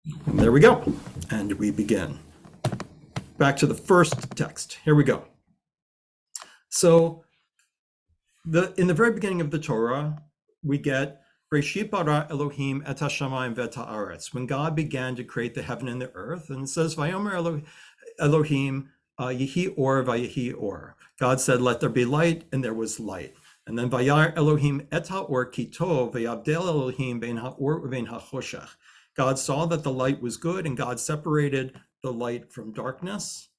And there we go. And we begin. Back to the first text. Here we go. So in the very beginning of the Torah, we get Breshit bara Elohim et hashamayim v'et haaretz, when God began to create the heaven and the earth. And it says, Vayomer Elohim Yehi or Vayehi or. God said, let there be light, and there was light. And then Vayar Elohim et haor ki tov v'yabdel Elohim bein haor uvein hachoshech. God saw that the light was good, and God separated the light from darkness.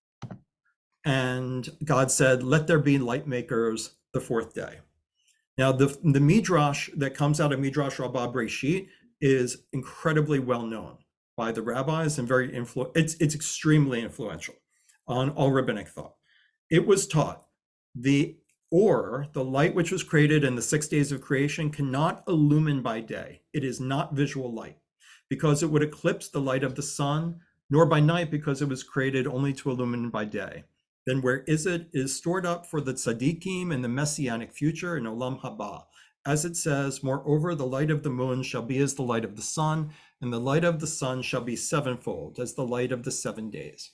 And God said, let there be light makers the fourth day. Now, the Midrash that comes out of Midrash Rabbah Breshit is incredibly well known by the rabbis and it's extremely influential on all rabbinic thought. It was taught the light which was created in the 6 days of creation cannot illumine by day. It is not visual light because it would eclipse the light of the sun, nor by night because it was created only to illumine by day. Then where is it? It is stored up for the tzaddikim in the messianic future in Olam Haba. As it says, moreover, the light of the moon shall be as the light of the sun, and the light of the sun shall be sevenfold, as the light of the 7 days.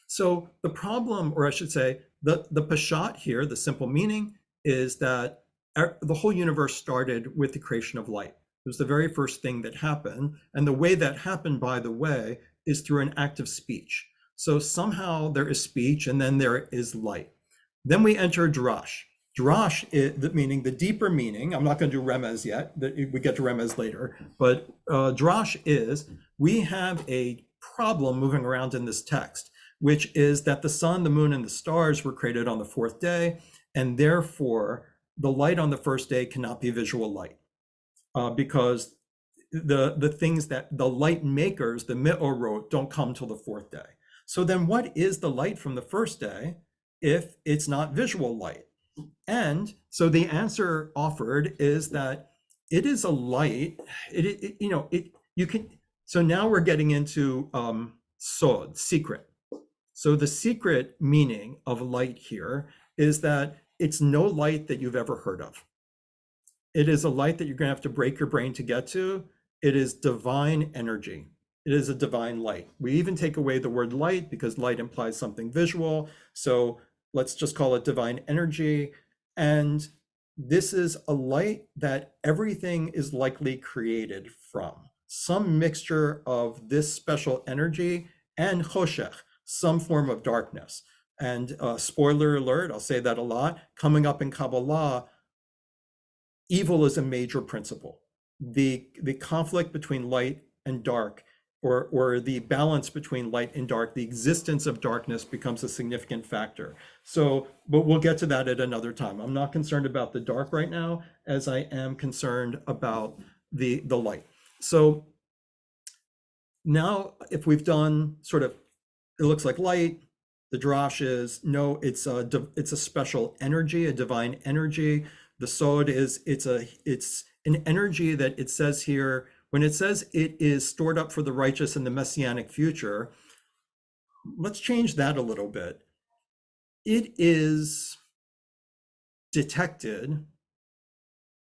So the problem, or I should say, the pashat here, the simple meaning, is that the whole universe started with the creation of light. It was the very first thing that happened. And the way that happened, by the way, is through an act of speech. So somehow there is speech, and then there is light. Then we enter drash. Drash is meaning the deeper meaning. I'm not going to do remez yet. We get to remez later. But drash is we have a problem moving around in this text, which is that the sun, the moon, and the stars were created on the fourth day, and therefore the light on the first day cannot be visual light because the things that the light makers, the me'orot, don't come till the fourth day. So then what is the light from the first day if it's not visual light? And so the answer offered is that it is a light. So now we're getting into sod, secret. So the secret meaning of light here is that it's no light that you've ever heard of. It is a light that you're going to have to break your brain to get to. It is divine energy. It is a divine light. We even take away the word light because light implies something visual. So let's just call it divine energy. And this is a light that everything is likely created from. Some mixture of this special energy and choshech, some form of darkness. And spoiler alert, I'll say that a lot, coming up in Kabbalah, evil is a major principle. The conflict between light and dark, or the balance between light and dark, the existence of darkness becomes a significant factor. So, but we'll get to that at another time. I'm not concerned about the dark right now, as I am concerned about the light. So now, if we've done sort of, it looks like light, the drash is, no, it's a special energy, a divine energy. The sod is, it's an energy that it says here, when it says it is stored up for the righteous in the messianic future, let's change that a little bit. It is detected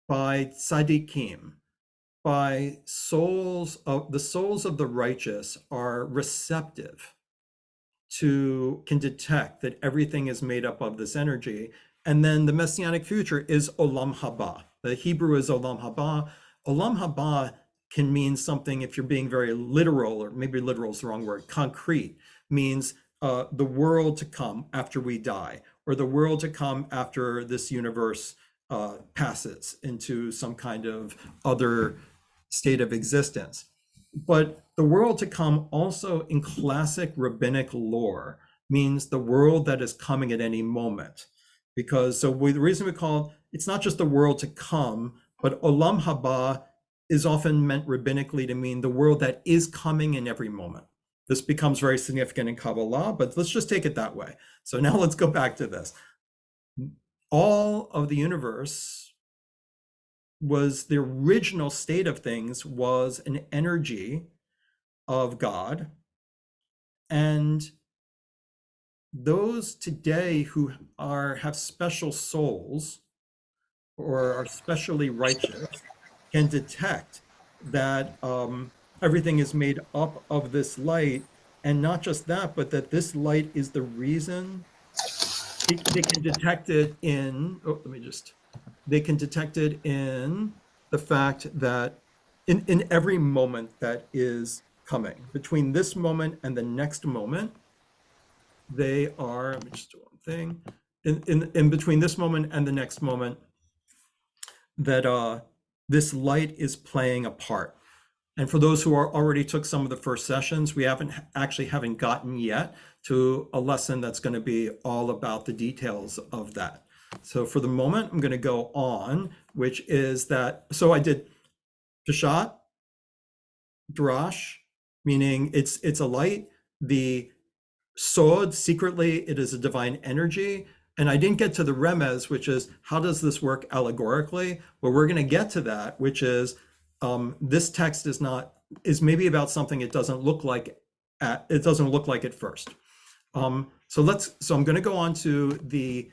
by tzaddikim, by souls of the righteous are receptive to, can detect that everything is made up of this energy. And then the messianic future is olam haba. The Hebrew is olam haba. Olam haba can mean something, if you're being very literal, or maybe literal is the wrong word, concrete, means the world to come after we die, or the world to come after this universe passes into some kind of other state of existence. But the world to come also in classic rabbinic lore means the world that is coming at any moment. Because the reason we call it's not just the world to come, but olam haba is often meant rabbinically to mean the world that is coming in every moment. This becomes very significant in Kabbalah, but let's just take it that way. So now let's go back to this. All of the universe was, the original state of things was an energy of God. And those today who have special souls or are specially righteous can detect that everything is made up of this light. And not just that, but that this light is the reason they can detect it in, they can detect it in the fact that in every moment that is coming, between this moment and the next moment, they are, let me just do one thing, in between this moment and the next moment, that this light is playing a part. And for those who already took some of the first sessions, we haven't gotten yet to a lesson that's going to be all about the details of that. So for the moment, I'm going to go on, which is that, so I did Peshat, Drash, meaning it's a light. The Sod, secretly, it is a divine energy. And I didn't get to the Remez, which is how does this work allegorically? Well, we're going to get to that, which is this text is maybe about something it doesn't look like at first. So I'm going to go on to the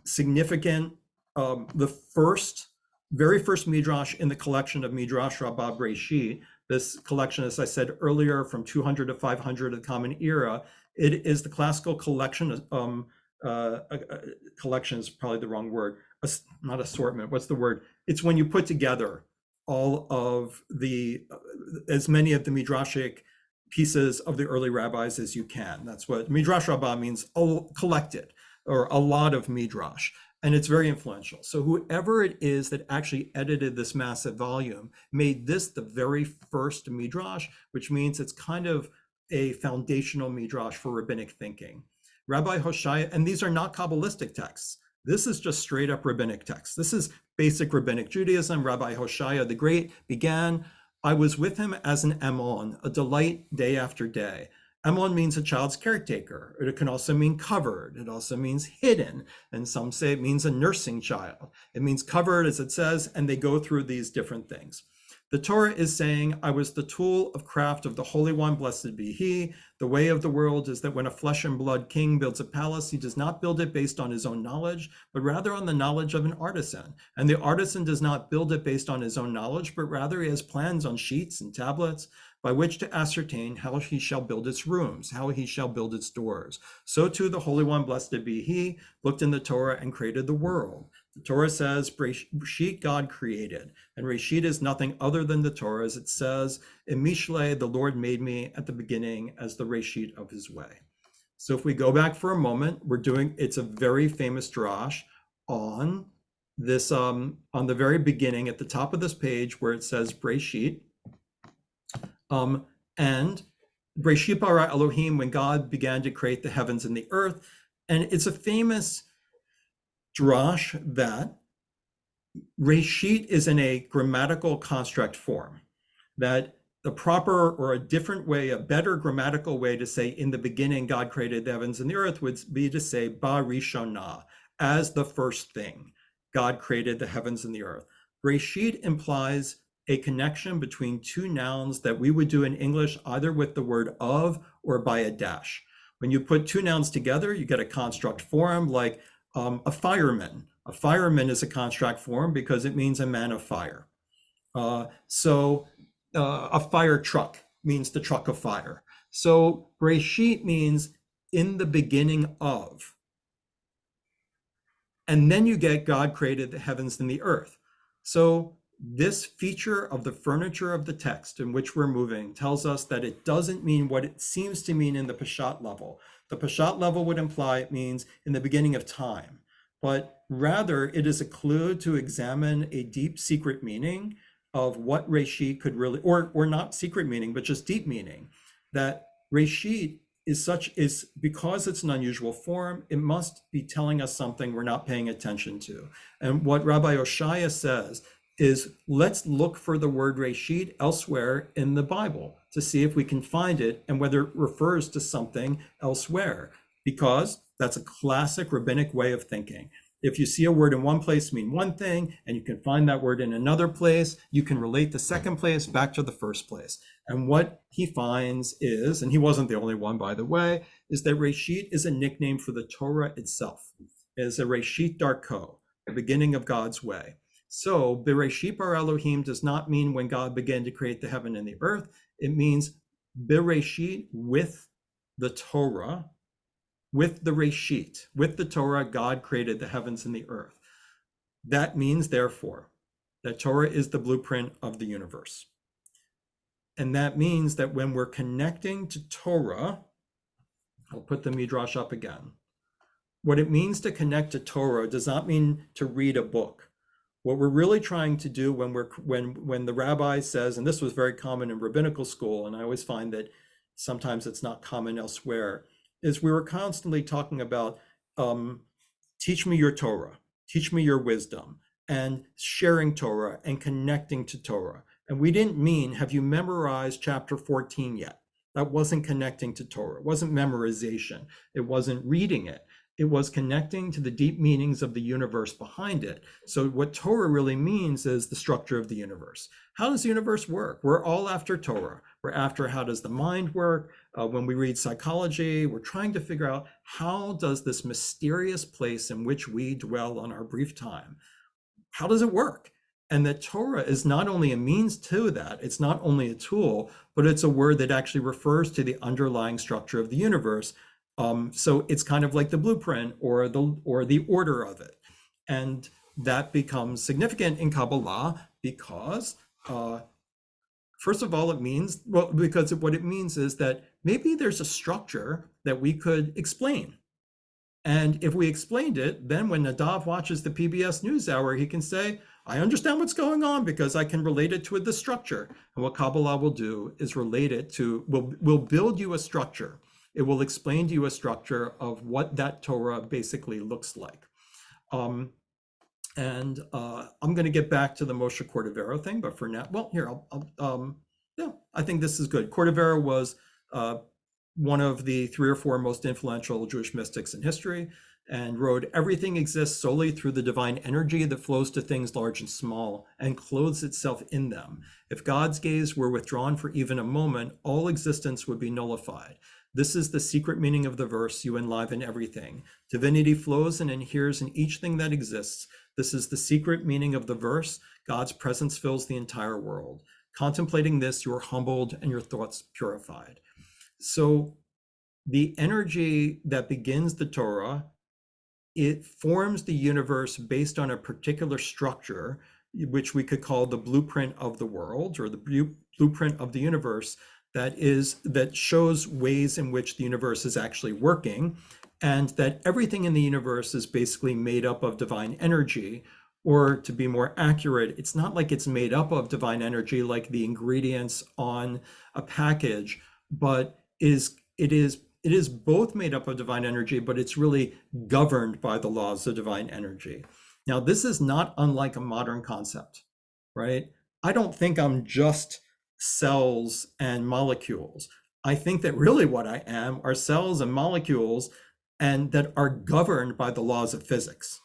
significant, the very first midrash in the collection of Midrash Rabbah Breshit. This collection, as I said earlier, from 200 to 500 of the Common Era. It is the classical collection. Collection is probably the wrong word. Not assortment. What's the word? It's when you put together all of as many of the midrashic pieces of the early rabbis as you can. That's what Midrash Rabbah means, collected, or a lot of midrash. And it's very influential. So whoever it is that actually edited this massive volume made this the very first midrash, which means it's kind of a foundational midrash for rabbinic thinking. Rabbi Hoshaya, and these are not Kabbalistic texts. This is just straight up rabbinic text. This is basic rabbinic Judaism. Rabbi Hoshaya the Great began, I was with him as an emon, a delight day after day. Emon means a child's caretaker. It can also mean covered. It also means hidden. And some say it means a nursing child. It means covered, as it says, and they go through these different things. The Torah is saying, I was the tool of craft of the Holy One, blessed be he. The way of the world is that when a flesh and blood king builds a palace, he does not build it based on his own knowledge, but rather on the knowledge of an artisan. And the artisan does not build it based on his own knowledge, but rather he has plans on sheets and tablets by which to ascertain how he shall build its rooms, how he shall build its doors. So too the Holy One, blessed be he, looked in the Torah and created the world. The Torah says, Reshit God created, and Reshit is nothing other than the Torah, as it says, in Mishle, the Lord made me at the beginning as the Reshit of his way. So if we go back for a moment, it's a very famous drash on this, on the very beginning at the top of this page where it says Reshit, and Reshit bara Elohim, when God began to create the heavens and the earth. And it's a famous drash that Reshit is in a grammatical construct form, that the proper or a different way, a better grammatical way to say in the beginning God created the heavens and the earth would be to say ba rishonah, as the first thing God created the heavens and the earth. Reshit implies a connection between two nouns that we would do in English either with the word of or by a dash. When you put two nouns together, you get a construct form like a fireman. A fireman is a construct form because it means a man of fire. So a fire truck means the truck of fire. So Reshit means in the beginning of. And then you get God created the heavens and the earth. So this feature of the furniture of the text in which we're moving tells us that it doesn't mean what it seems to mean in the Peshat level. The Peshat level would imply it means in the beginning of time, but rather it is a clue to examine a deep secret meaning of what Reshit could really, or not secret meaning, but just deep meaning, that Reshit is because it's an unusual form, it must be telling us something we're not paying attention to. And what Rabbi Hoshaya says is, let's look for the word Reshit elsewhere in the Bible to see if we can find it and whether it refers to something elsewhere, because that's a classic rabbinic way of thinking. If you see a word in one place mean one thing, and you can find that word in another place, you can relate the second place back to the first place. And what he finds is, and he wasn't the only one, by the way, is that Reshit is a nickname for the Torah itself. It is a Reshit Darko, the beginning of God's way. So Bereshit bara Elohim does not mean when God began to create the heaven and the earth. It means Bereshit with the Torah, with the Reshit, with the Torah, God created the heavens and the earth. That means, therefore, that Torah is the blueprint of the universe. And that means that when we're connecting to Torah, I'll put the Midrash up again. What it means to connect to Torah does not mean to read a book. What we're really trying to do when the rabbi says, and this was very common in rabbinical school, and I always find that sometimes it's not common elsewhere, is we were constantly talking about teach me your Torah, teach me your wisdom, and sharing Torah and connecting to Torah. And we didn't mean, have you memorized chapter 14 yet? That wasn't connecting to Torah. It wasn't memorization. It wasn't reading it. It was connecting to the deep meanings of the universe behind it. So what Torah really means is the structure of the universe. How does the universe work? We're all after Torah. We're after how does the mind work? When we read psychology, we're trying to figure out how does this mysterious place in which we dwell on our brief time, how does it work? And that Torah is not only a means to that, it's not only a tool, but it's a word that actually refers to the underlying structure of the universe. So it's kind of like the blueprint or the order of it. And that becomes significant in Kabbalah because, first of all, it means, well, because what it means is that maybe there's a structure that we could explain. And if we explained it, then when Nadav watches the PBS NewsHour, he can say, I understand what's going on because I can relate it to the structure. And what Kabbalah will do is relate it to, will build you a structure. It will explain to you a structure of what that Torah basically looks like. I'm going to get back to the Moshe Cordovero thing, but for now, well, here, yeah, I think this is good. Cordovero was one of the 3 or 4 most influential Jewish mystics in history, and wrote, everything exists solely through the divine energy that flows to things large and small and clothes itself in them. If God's gaze were withdrawn for even a moment, all existence would be nullified. This is the secret meaning of the verse, you enliven everything. Divinity flows and inheres in each thing that exists. This is the secret meaning of the verse, God's presence fills the entire world. Contemplating this, you are humbled and your thoughts purified. So the energy that begins the Torah, it forms the universe based on a particular structure, which we could call the blueprint of the world or the blueprint of the universe, that shows ways in which the universe is actually working, and that everything in the universe is basically made up of divine energy. Or to be more accurate, it's not like it's made up of divine energy like the ingredients on a package, but it is both made up of divine energy, but it's really governed by the laws of divine energy. Now, this is not unlike a modern concept, right? I don't think I'm just cells and molecules. I think that really what I am are cells and molecules, and that are governed by the laws of physics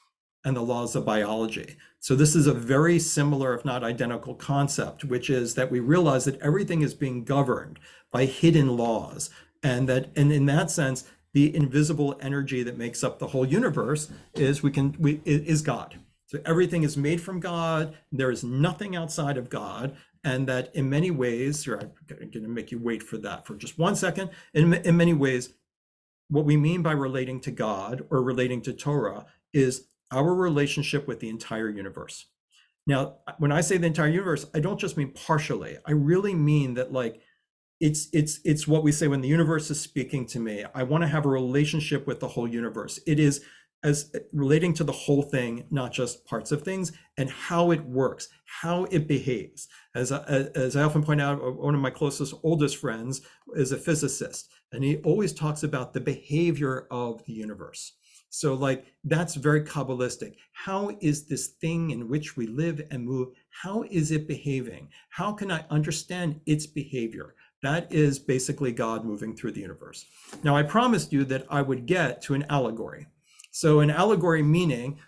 and the laws of biology. So this is a very similar, if not identical, concept, which is that we realize that everything is being governed by hidden laws, and in that sense, the invisible energy that makes up the whole universe is God. So everything is made from God. There is nothing outside of God, and that in many ways, here I'm going to make you wait for that for just 1 second. In many ways, what we mean by relating to God or relating to Torah is our relationship with the entire universe. Now, when I say the entire universe, I don't just mean partially. I really mean that, like, it's what we say when the universe is speaking to me. I want to have a relationship with the whole universe. It is as relating to the whole thing, not just parts of things, and how it works, how it behaves. As I often point out, one of my closest, oldest friends is a physicist, and he always talks about the behavior of the universe. So, like, that's very Kabbalistic. How is this thing in which we live and move, how is it behaving? How can I understand its behavior? That is basically God moving through the universe. Now, I promised you that I would get to an allegory. So an allegory meaning,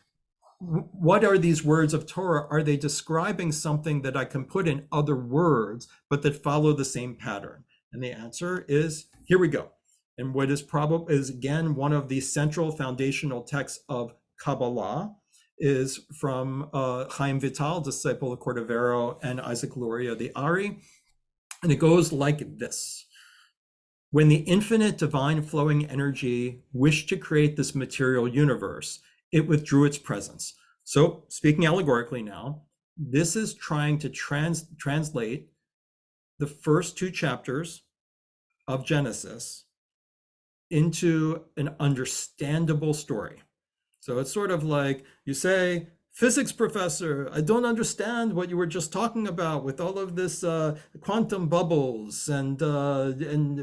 what are these words of Torah? Are they describing something that I can put in other words, but that follow the same pattern? And the answer is, here we go. And what is probably is, again, one of the central foundational texts of Kabbalah is from Chaim Vital, disciple of Cordovero, and Isaac Luria the Ari. And it goes like this. When the infinite divine flowing energy wished to create this material universe, it withdrew its presence. So speaking allegorically now, this is trying to translate the first two chapters of Genesis into an understandable story. So it's sort of like you say, physics professor, I don't understand what you were just talking about with all of this quantum bubbles and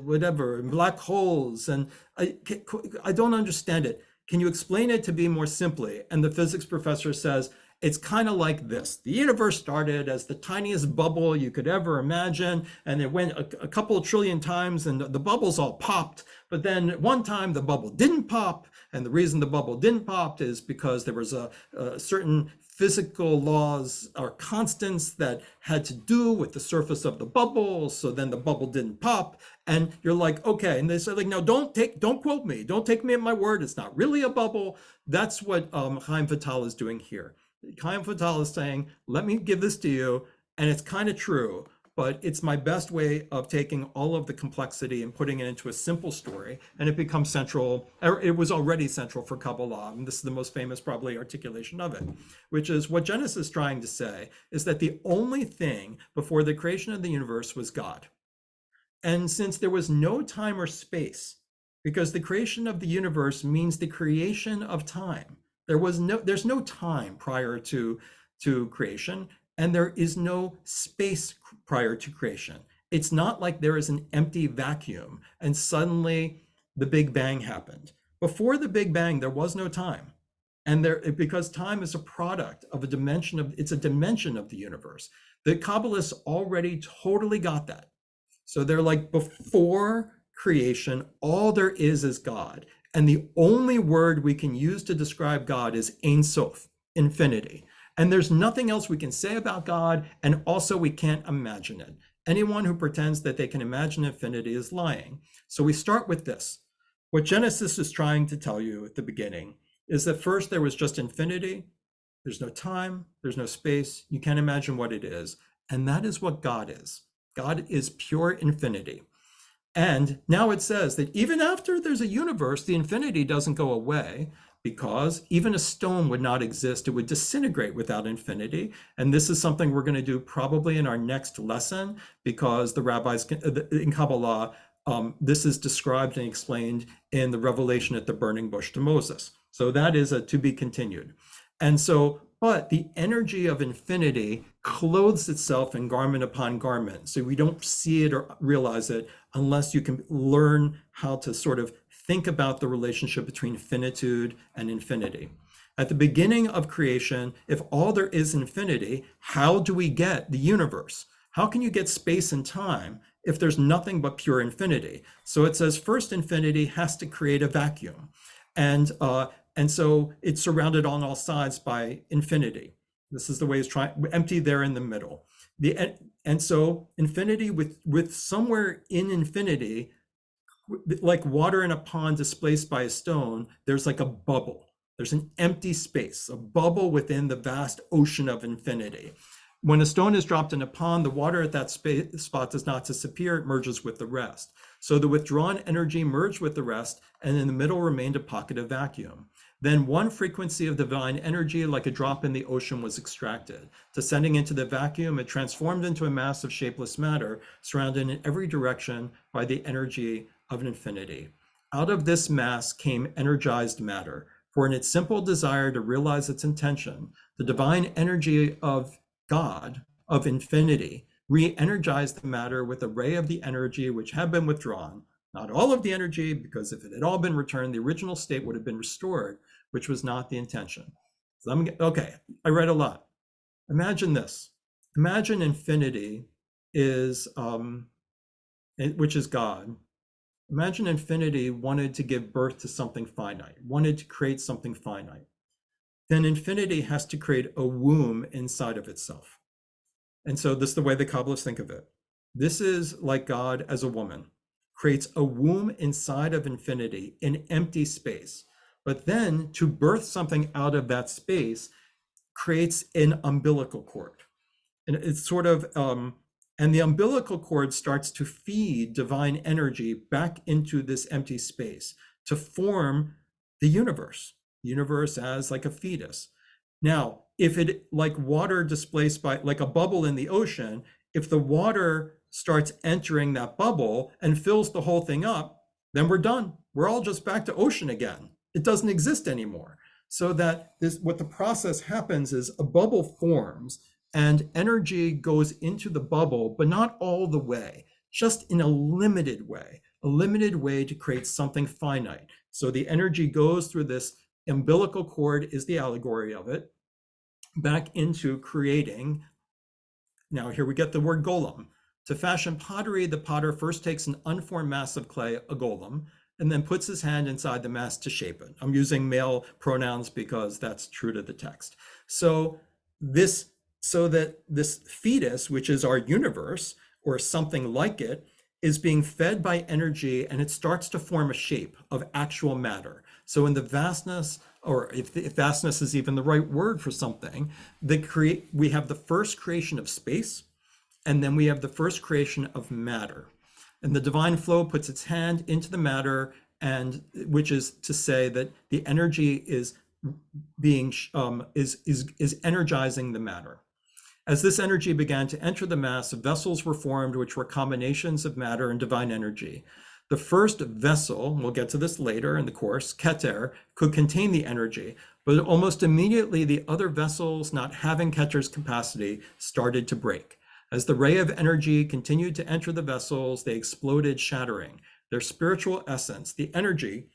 whatever, and black holes, and I don't understand it. Can you explain it to me more simply? And the physics professor says, it's kind of like this. The universe started as the tiniest bubble you could ever imagine, and it went a couple of trillion times, and the bubbles all popped. But then one time the bubble didn't pop, and the reason the bubble didn't pop is because there was a certain physical laws or constants that had to do with the surface of the bubble. So then the bubble didn't pop, and you're like, okay. And they say, like, no, don't quote me. Don't take me at my word. It's not really a bubble. That's what Chaim Vital is doing here. Chaim Vital is saying, let me give this to you, and it's kind of true, but it's my best way of taking all of the complexity and putting it into a simple story, and it becomes central, or it was already central for Kabbalah, and this is the most famous probably articulation of it, which is what Genesis is trying to say is that the only thing before the creation of the universe was God. And since there was no time or space, because the creation of the universe means the creation of time, there's no time prior to creation, and there is no space prior to creation. It's not like there is an empty vacuum and suddenly the Big Bang happened. Before the Big Bang, there was no time. And because time is a product of a dimension of the universe. The Kabbalists already totally got that. So they're like, before creation, all there is God. And the only word we can use to describe God is Ein Sof, infinity. And there's nothing else we can say about God, and also we can't imagine it. Anyone who pretends that they can imagine infinity is lying. So we start with this. What Genesis is trying to tell you at the beginning is that first there was just infinity. There's no time, there's no space. You can't imagine what it is. And that is what God is. God is pure infinity. And now it says that even after there's a universe, the infinity doesn't go away, because even a stone would not exist. It would disintegrate without infinity. And this is something we're going to do probably in our next lesson, because the rabbis in Kabbalah, this is described and explained in the revelation at the burning bush to Moses. So that is to be continued. And so, but the energy of infinity clothes itself in garment upon garment. So we don't see it or realize it unless you can learn how to sort of think about the relationship between finitude and infinity. At the beginning of creation, if all there is infinity, how do we get the universe? How can you get space and time if there's nothing but pure infinity? So it says first infinity has to create a vacuum. And so it's surrounded on all sides by infinity. This is the way it's empty there in the middle. And so infinity with somewhere in infinity, like water in a pond displaced by a stone, there's like a bubble. There's an empty space, a bubble within the vast ocean of infinity. When a stone is dropped in a pond, the water at that spot does not disappear, it merges with the rest. So the withdrawn energy merged with the rest, and in the middle remained a pocket of vacuum. Then one frequency of divine energy, like a drop in the ocean, was extracted. Descending into the vacuum, it transformed into a mass of shapeless matter, surrounded in every direction by the energy of infinity. Out of this mass came energized matter, for in its simple desire to realize its intention, the divine energy of God, of infinity, re-energized the matter with a ray of the energy which had been withdrawn. Not all of the energy, because if it had all been returned, the original state would have been restored, which was not the intention. So okay, I read a lot. Imagine this. Imagine infinity is, which is God. Imagine infinity wanted to give birth to something finite, wanted to create something finite. Then infinity has to create a womb inside of itself. And so this is the way the Kabbalists think of it. This is like God as a woman, creates a womb inside of infinity in empty space. But then to birth something out of that space, creates an umbilical cord. And it's sort of, and the umbilical cord starts to feed divine energy back into this empty space to form the universe as like a fetus. Now, if it, like water displaced by, like a bubble in the ocean, if the water starts entering that bubble and fills the whole thing up, then we're done. We're all just back to ocean again. It doesn't exist anymore. So that this, what the process happens is a bubble forms and energy goes into the bubble, but not all the way, just in a limited way to create something finite. So the energy goes through this umbilical cord, is the allegory of it, back into creating. Now here we get the word golem. To fashion pottery, the potter first takes an unformed mass of clay, a golem, and then puts his hand inside the mass to shape it. I'm using male pronouns because that's true to the text. So that this fetus, which is our universe, or something like it, is being fed by energy, and it starts to form a shape of actual matter. So in the vastness, or if vastness is even the right word for something, we have the first creation of space, and then we have the first creation of matter. And the divine flow puts its hand into the matter, and which is to say that the energy is being is energizing the matter. As this energy began to enter the mass, vessels were formed, which were combinations of matter and divine energy. The first vessel, we'll get to this later in the course, Keter, could contain the energy, but almost immediately the other vessels, not having Keter's capacity, started to break. As the ray of energy continued to enter the vessels, they exploded, shattering. Their spiritual essence, the energy,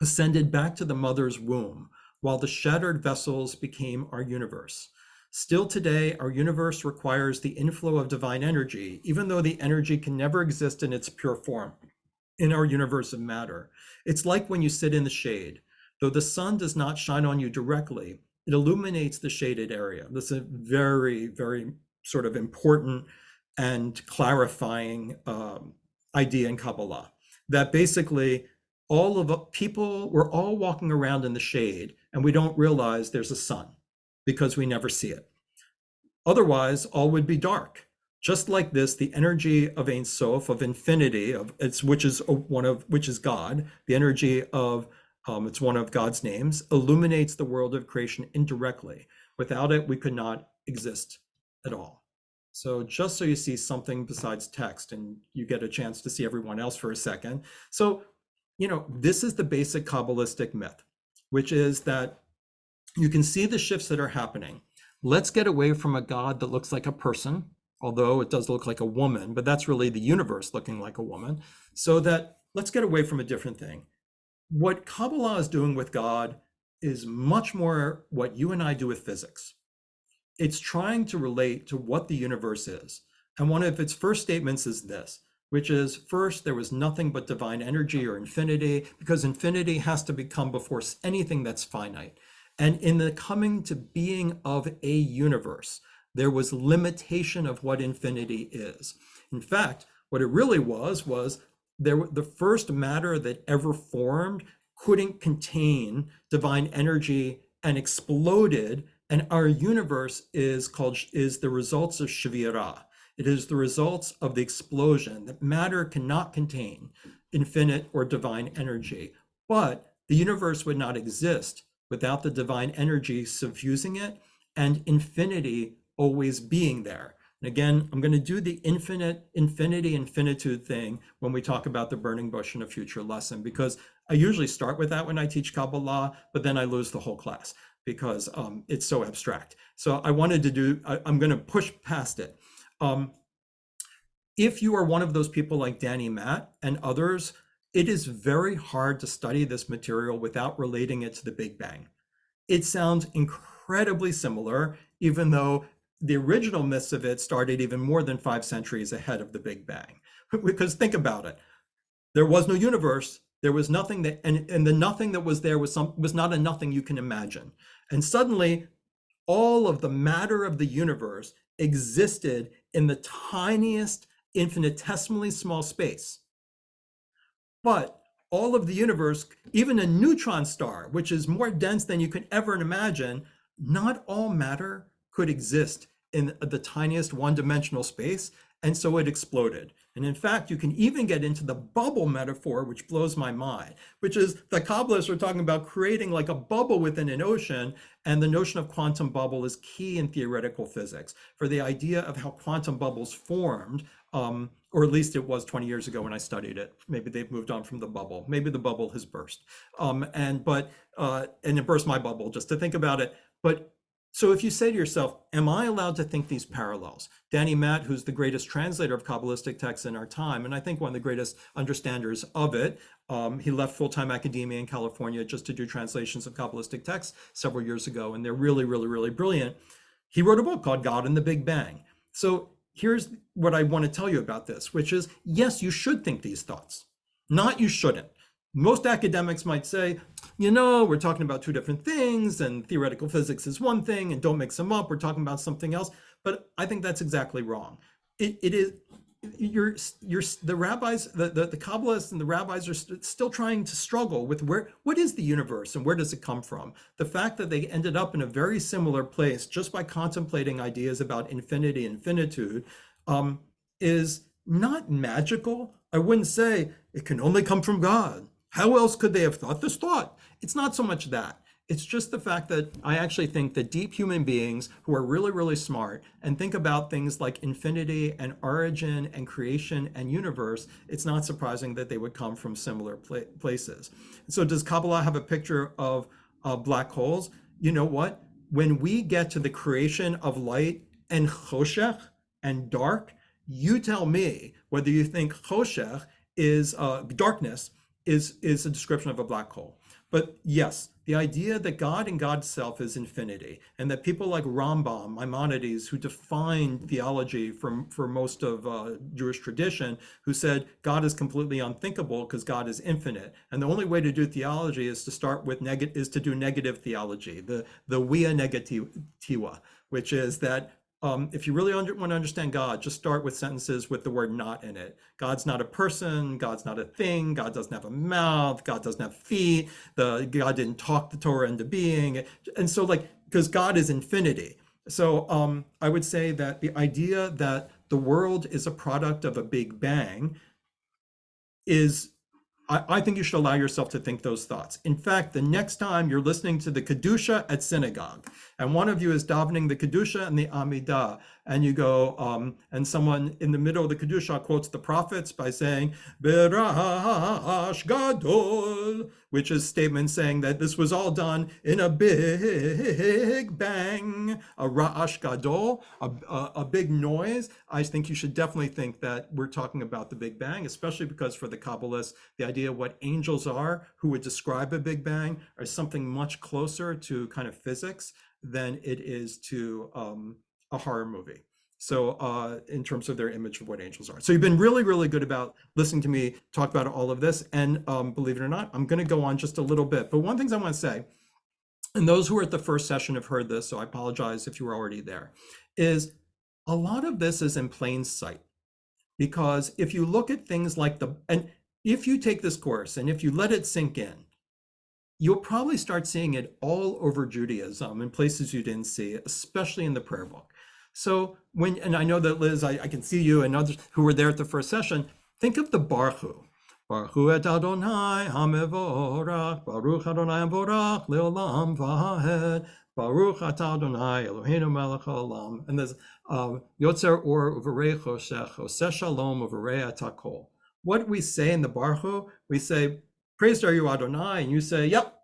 ascended back to the mother's womb, while the shattered vessels became our universe. Still today, our universe requires the inflow of divine energy, even though the energy can never exist in its pure form in our universe of matter. It's like when you sit in the shade. Though the sun does not shine on you directly, it illuminates the shaded area. This is a very, very sort of important and clarifying idea in Kabbalah, that basically all of people, we're all walking around in the shade and we don't realize there's a sun because we never see it. Otherwise, all would be dark. Just like this, the energy of Ein Sof, of infinity, which is God, the energy of it's one of God's names, illuminates the world of creation indirectly. Without it, we could not exist at all. So just so you see something besides text and you get a chance to see everyone else for a second. So, this is the basic Kabbalistic myth, which is that you can see the shifts that are happening. Let's get away from a God that looks like a person, although it does look like a woman, but that's really the universe looking like a woman. So that let's get away from a different thing. What Kabbalah is doing with God is much more what you and I do with physics. It's trying to relate to what the universe is. And one of its first statements is this, which is, first, there was nothing but divine energy or infinity, because infinity has to become before anything that's finite. And in the coming to being of a universe, there was limitation of what infinity is. In fact, what it really was the first matter that ever formed couldn't contain divine energy and exploded. And our universe is the results of Shevira. It is the results of the explosion that matter cannot contain infinite or divine energy. But the universe would not exist without the divine energy suffusing it and infinity always being there. And again, I'm going to do the infinitude thing when we talk about the burning bush in a future lesson, because I usually start with that when I teach Kabbalah, but then I lose the whole class because it's so abstract. So I'm going to push past it. If you are one of those people like Danny Matt and others, it is very hard to study this material without relating it to the Big Bang. It sounds incredibly similar, even though the original myths of it started even more than 5 centuries ahead of the Big Bang. Because think about it. There was no universe. There was nothing and the nothing that was there was not a nothing you can imagine. And suddenly, all of the matter of the universe existed in the tiniest, infinitesimally small space. But all of the universe, even a neutron star, which is more dense than you can ever imagine, not all matter could exist in the tiniest one-dimensional space, and so it exploded. And in fact, you can even get into the bubble metaphor, which blows my mind, which is the Kabbalists are talking about creating like a bubble within an ocean, and the notion of quantum bubble is key in theoretical physics for the idea of how quantum bubbles formed, or at least it was 20 years ago when I studied it. Maybe they've moved on from the bubble. Maybe the bubble has burst, and it burst my bubble just to think about it. But so if you say to yourself, am I allowed to think these parallels? Danny Matt, who's the greatest translator of Kabbalistic texts in our time, and I think one of the greatest understanders of it, he left full-time academia in California just to do translations of Kabbalistic texts several years ago, and they're really, really, really brilliant. He wrote a book called God and the Big Bang. So here's what I want to tell you about this, which is, yes, you should think these thoughts, not you shouldn't. Most academics might say, we're talking about two different things, and theoretical physics is one thing, and don't mix them up. We're talking about something else. But I think that's exactly wrong. The rabbis, the Kabbalists and the rabbis are still trying to struggle with what is the universe and where does it come from? The fact that they ended up in a very similar place just by contemplating ideas about infinity and finitude is not magical. I wouldn't say it can only come from God. How else could they have thought this thought? It's not so much that. It's just the fact that I actually think that deep human beings who are really, really smart and think about things like infinity and origin and creation and universe, it's not surprising that they would come from similar places. So does Kabbalah have a picture of black holes? You know what? When we get to the creation of light and choshech and dark, you tell me whether you think choshech is darkness is a description of a black hole. But yes, the idea that God and God's self is infinity, and that people like Rambam, Maimonides, who defined theology for most of Jewish tradition, who said God is completely unthinkable because God is infinite, and the only way to do theology is to start with to do negative theology, the via negativa, which is that if you really want to understand God, just start with sentences with the word not in it. God's not a person, God's not a thing, God doesn't have a mouth, God doesn't have feet, God didn't talk the Torah into being. And so because God is infinity. So I would say that the idea that the world is a product of a Big Bang is, I think you should allow yourself to think those thoughts. In fact, the next time you're listening to the Kedusha at synagogue, and one of you is davening the Kedusha and the Amidah, and you go, and someone in the middle of the Kedusha quotes the prophets by saying, Berash Gadol, which is statement saying that this was all done in a big bang, a Ra'ash Gadol, a big noise. I think you should definitely think that we're talking about the Big Bang, especially because for the Kabbalists, the idea of what angels are, who would describe a Big Bang, are something much closer to kind of physics than it is to a horror movie. So in terms of their image of what angels are. So you've been really, really good about listening to me talk about all of this. And believe it or not, I'm going to go on just a little bit. But one thing I want to say, and those who were at the first session have heard this, so I apologize if you were already there, is a lot of this is in plain sight. Because if you look at things like and if you take this course and if you let it sink in, you'll probably start seeing it all over Judaism in places you didn't see, especially in the prayer book. So and I know that Liz, I can see you and others who were there at the first session, think of the Baruch Hu. Baruch Hu et Adonai HaMevorach, Baruch Adonai HaMevorach Leolam Vahed, Baruch atah Adonai Eloheinu melech haolam. And there's Yotzer Or Uvarei Choshech, Oseh Shalom Uvarei atah kol. What we say in the Baruch Hu, we say, praised are you Adonai, and you say, yep,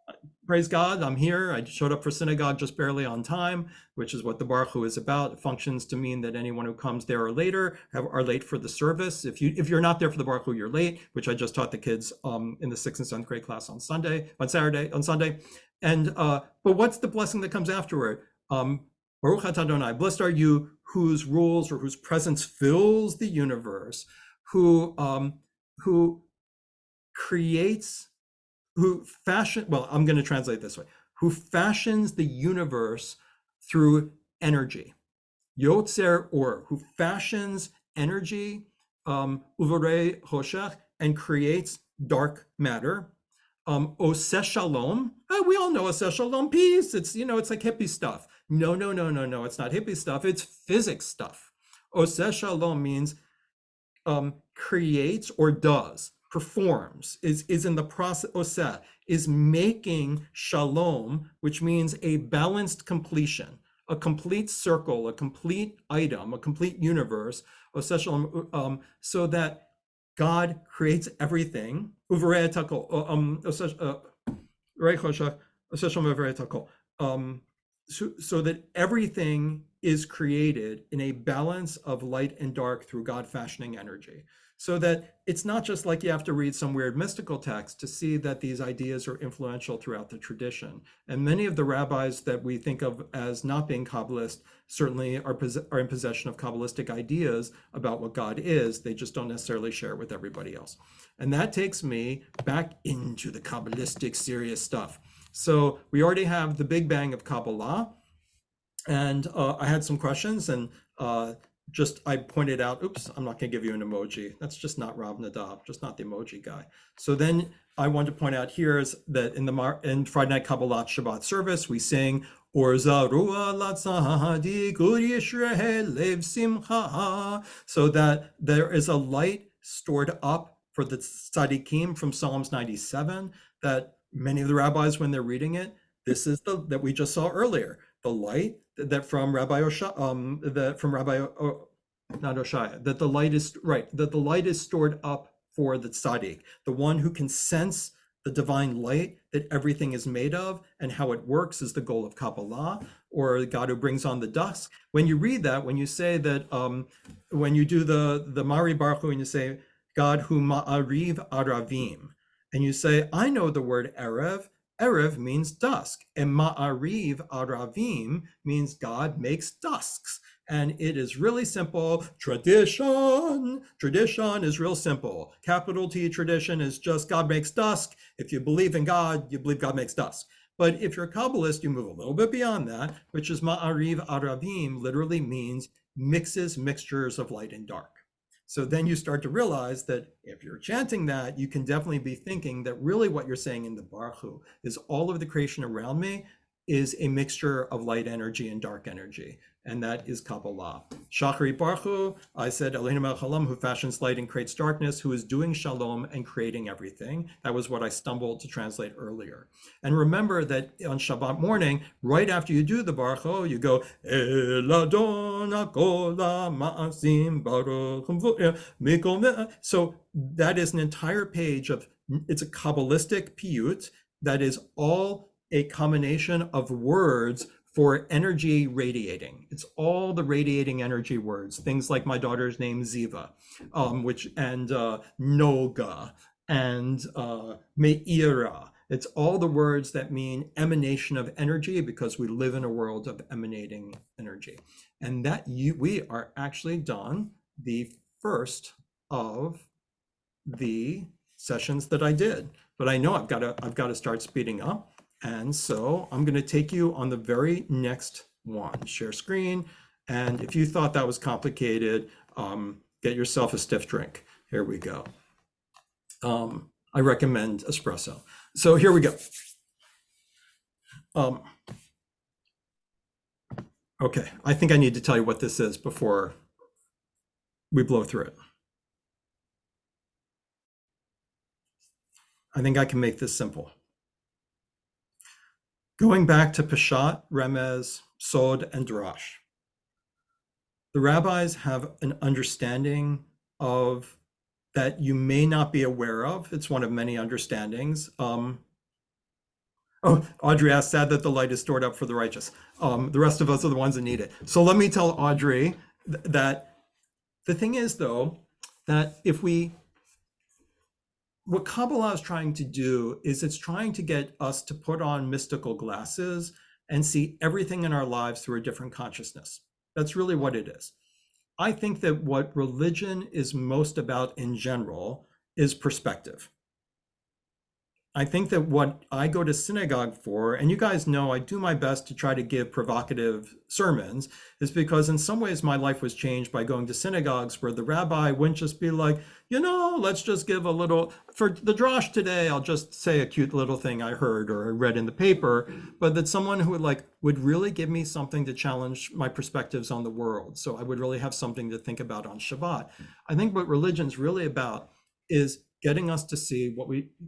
praise God, I'm here. I showed up for synagogue just barely on time, which is what the Baruch Hu is about. It functions to mean that anyone who comes there or later are late for the service. If you're not there for the Baruch Hu, you're late, which I just taught the kids in the 6th and 7th grade class on Sunday. And but what's the blessing that comes afterward? Baruch atah Adonai, blessed are you whose rules or whose presence fills the universe, who creates, who fashion, well, I'm going to translate this way, who fashions the universe through energy. Yotzer Or, who fashions energy, Uvarei Hoshech, and creates dark matter. Oseh Shalom. We all know Oseh Shalom, peace. It's, it's like hippie stuff. No, no, no, no, no. It's not hippie stuff. It's physics stuff. Oseh Shalom means creates or does, performs, is in the process, oseh, is making shalom, which means a balanced completion, a complete circle, a complete item, a complete universe, oseh shalom, so that God creates everything. So that everything is created in a balance of light and dark through God fashioning energy. So that it's not just like you have to read some weird mystical text to see that these ideas are influential throughout the tradition. And many of the rabbis that we think of as not being Kabbalist certainly are in possession of Kabbalistic ideas about what God is. They just don't necessarily share it with everybody else. And that takes me back into the Kabbalistic serious stuff. So we already have the Big Bang of Kabbalah, and I had some questions, and I pointed out, oops, I'm not going to give you an emoji. That's just not Rob Nadav, just not the emoji guy. So then I want to point out here is that in Friday Night Kabbalah Shabbat service, we sing Or Zarua Latzahadi Gur Yisrael Lev Simcha, so that there is a light stored up for the tzaddikim from Psalms 97, that many of the rabbis, when they're reading it, this is that we just saw earlier, the light that from Rabbi Oshaya, not Oshaya, that the light is right, that the light is stored up for the tzaddik, the one who can sense the divine light that everything is made of, and how it works is the goal of Kabbalah, or God who brings on the dusk. When you read that, when you say that, when you do the Mari Baruch Hu, and you say God who ma'ariv aravim, and you say, I know the word Erev. Erev means dusk, and Ma'ariv Aravim means God makes dusks. And it is really simple. Tradition is real simple. Capital T tradition is just God makes dusk. If you believe in God, you believe God makes dusk. But if you're a Kabbalist, you move a little bit beyond that, which is Ma'ariv Aravim literally means mixtures of light and dark. So then you start to realize that if you're chanting that, you can definitely be thinking that really what you're saying in the Baruch Hu is all of the creation around me is a mixture of light energy and dark energy. And that is Kabbalah. Shachri Baruch Hu, I said, Eloheinu melech haolam, who fashions light and creates darkness, who is doing shalom and creating everything. That was what I stumbled to translate earlier. And remember that on Shabbat morning, right after you do the Baruch Hu, you go, El Adon HaKol HaMa'asim Baruch. So that is an entire page of, it's a Kabbalistic piyut that is all a combination of words for energy radiating. It's all the radiating energy words, things like my daughter's name Ziva, and Noga and Meira. It's all the words that mean emanation of energy, because we live in a world of emanating energy. And that we are actually done the first of the sessions that I did, but I know I've got to start speeding up. And so I'm going to take you on the very next one. Share screen. And if you thought that was complicated, get yourself a stiff drink. Here we go. I recommend espresso. So here we go. Okay, I think I need to tell you what this is before we blow through it. I think I can make this simple. Going back to Peshat, Remez, Sod, and Drash, the rabbis have an understanding of that you may not be aware of. It's one of many understandings. Audrey asked, sad that the light is stored up for the righteous. The rest of us are the ones that need it. So let me tell Audrey that the thing is, though, that what Kabbalah is trying to do is it's trying to get us to put on mystical glasses and see everything in our lives through a different consciousness. That's really what it is. I think that what religion is most about in general is perspective. I think that what I go to synagogue for, and you guys know I do my best to try to give provocative sermons, is because in some ways my life was changed by going to synagogues where the rabbi wouldn't just be like, let's just give a little, for the drosh today, I'll just say a cute little thing I heard or I read in the paper, but that someone who would really give me something to challenge my perspectives on the world. So I would really have something to think about on Shabbat. I think what religion's really about is getting us to see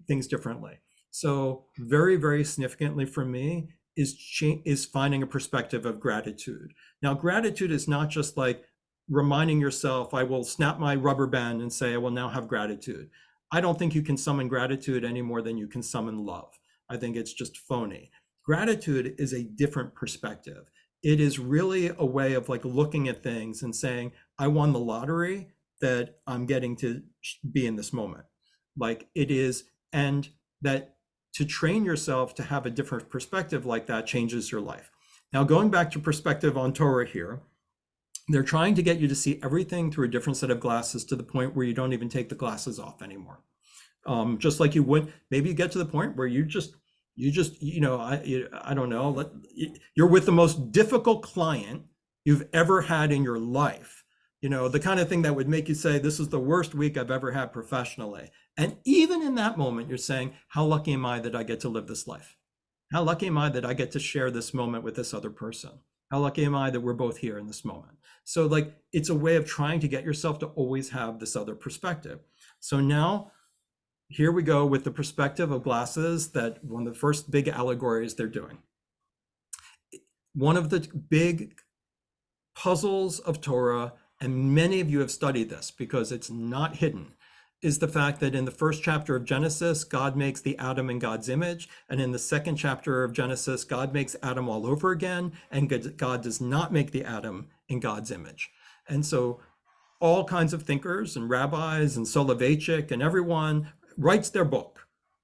things differently. So very, very significantly for me is finding a perspective of gratitude. Now, gratitude is not just like reminding yourself, I will snap my rubber band and say, I will now have gratitude. I don't think you can summon gratitude any more than you can summon love. I think it's just phony. Gratitude is a different perspective. It is really a way of looking at things and saying, I won the lottery that I'm getting to be in this moment. It is, and that to train yourself to have a different perspective like that changes your life. Now, going back to perspective on Torah here, they're trying to get you to see everything through a different set of glasses to the point where you don't even take the glasses off anymore. Just like you would, maybe you get to the point where you just, I don't know, you're with the most difficult client you've ever had in your life. The kind of thing that would make you say, this is the worst week I've ever had professionally. And even in that moment, you're saying, how lucky am I that I get to live this life? How lucky am I that I get to share this moment with this other person? How lucky am I that we're both here in this moment? So it's a way of trying to get yourself to always have this other perspective. So now, here we go with the perspective of glasses, that one of the first big allegories they're doing. One of the big puzzles of Torah, and many of you have studied this because it's not hidden, is the fact that in the first chapter of Genesis, God makes the Adam in God's image. And in the second chapter of Genesis, God makes Adam all over again, and God does not make the Adam in God's image. And so all kinds of thinkers and rabbis and Soloveitchik and everyone writes their book.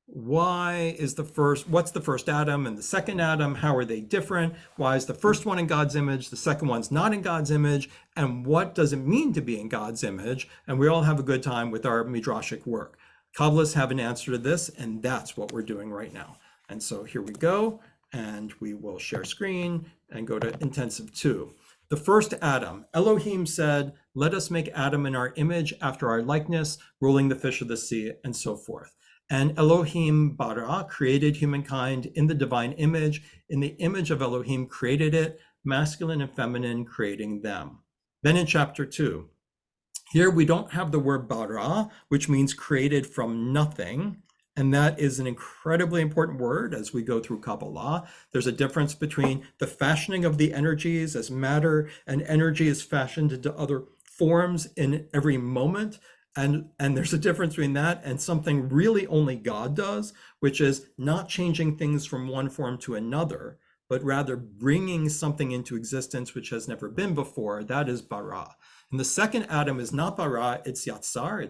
What's the first Adam and the second Adam? How are they different? Why is the first one in God's image? The second one's not in God's image? And what does it mean to be in God's image? And we all have a good time with our midrashic work. Kabbalists have an answer to this, and that's what we're doing right now. And so here we go, and we will share screen and go to intensive 2. The first Adam, Elohim said, let us make Adam in our image after our likeness, ruling the fish of the sea, and so forth. And Elohim bara, created humankind in the divine image. In the image of Elohim created it, masculine and feminine, creating them. Then in chapter 2, here we don't have the word bara, which means created from nothing. And that is an incredibly important word as we go through Kabbalah. There's a difference between the fashioning of the energies as matter, and energy is fashioned into other forms in every moment. And there's a difference between that and something really only God does, which is not changing things from one form to another, but rather bringing something into existence which has never been before. That is bara. And the second Adam is not bara, it's yatsar.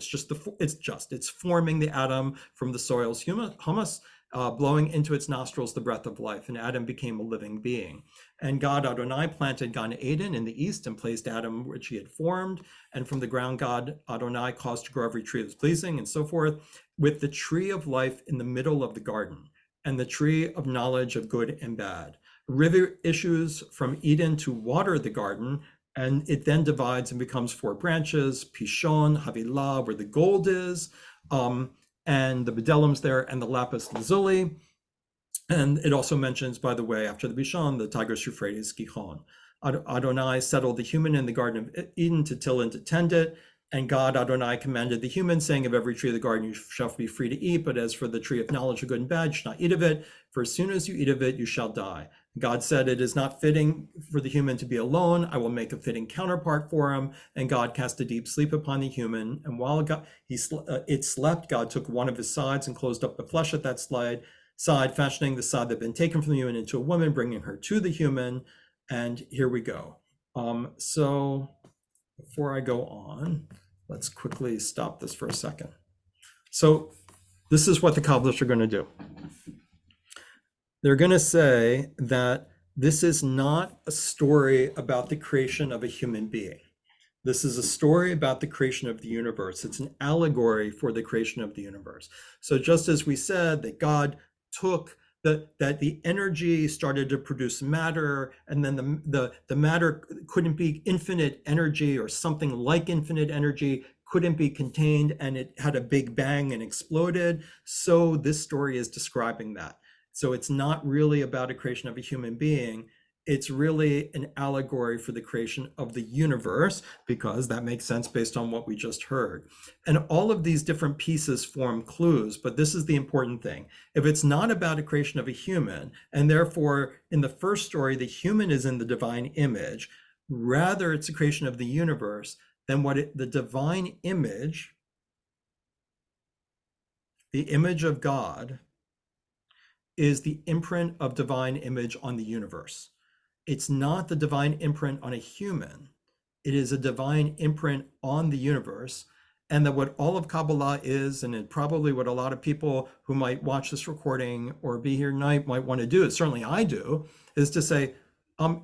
It's forming the Adam from the soil's humus, blowing into its nostrils the breath of life, and Adam became a living being. And God Adonai planted Gan Eden in the east and placed Adam which he had formed. And from the ground, God Adonai caused to grow every tree that was pleasing, and so forth, with the tree of life in the middle of the garden, and the tree of knowledge of good and bad. A river issues from Eden to water the garden, and it then divides and becomes 4 branches, Pishon, Havilah, where the gold is, and the bdellium's there, and the lapis lazuli. And it also mentions, by the way, after the Pishon, the Tigris, Euphrates, Gihon. Adonai settled the human in the Garden of Eden to till and to tend it. And God, Adonai, commanded the human, saying, of every tree of the garden you shall be free to eat, but as for the tree of knowledge of good and bad, you shall not eat of it, for as soon as you eat of it, you shall die. God said, it is not fitting for the human to be alone. I will make a fitting counterpart for him. And God cast a deep sleep upon the human. And while it slept, God took one of his sides and closed up the flesh at that side, fashioning the side that had been taken from the human into a woman, bringing her to the human. And here we go. So before I go on, let's quickly stop this for a second. So this is what the Kabbalists are going to do. They're going to say that this is not a story about the creation of a human being. This is a story about the creation of the universe. It's an allegory for the creation of the universe. So just as we said that God took that the energy started to produce matter, and then the matter couldn't be infinite energy or something like infinite energy, couldn't be contained, and it had a big bang and exploded. So this story is describing that. So it's not really about a creation of a human being. It's really an allegory for the creation of the universe, because that makes sense based on what we just heard. And all of these different pieces form clues, but this is the important thing. If it's not about a creation of a human, and therefore in the first story, the human is in the divine image, rather it's a creation of the universe, then the divine image, the image of God, is the imprint of divine image on the universe. It's not the divine imprint on a human. It is a divine imprint on the universe. And that what all of Kabbalah is, and probably what a lot of people who might watch this recording or be here tonight might want to do, certainly I do, is to say,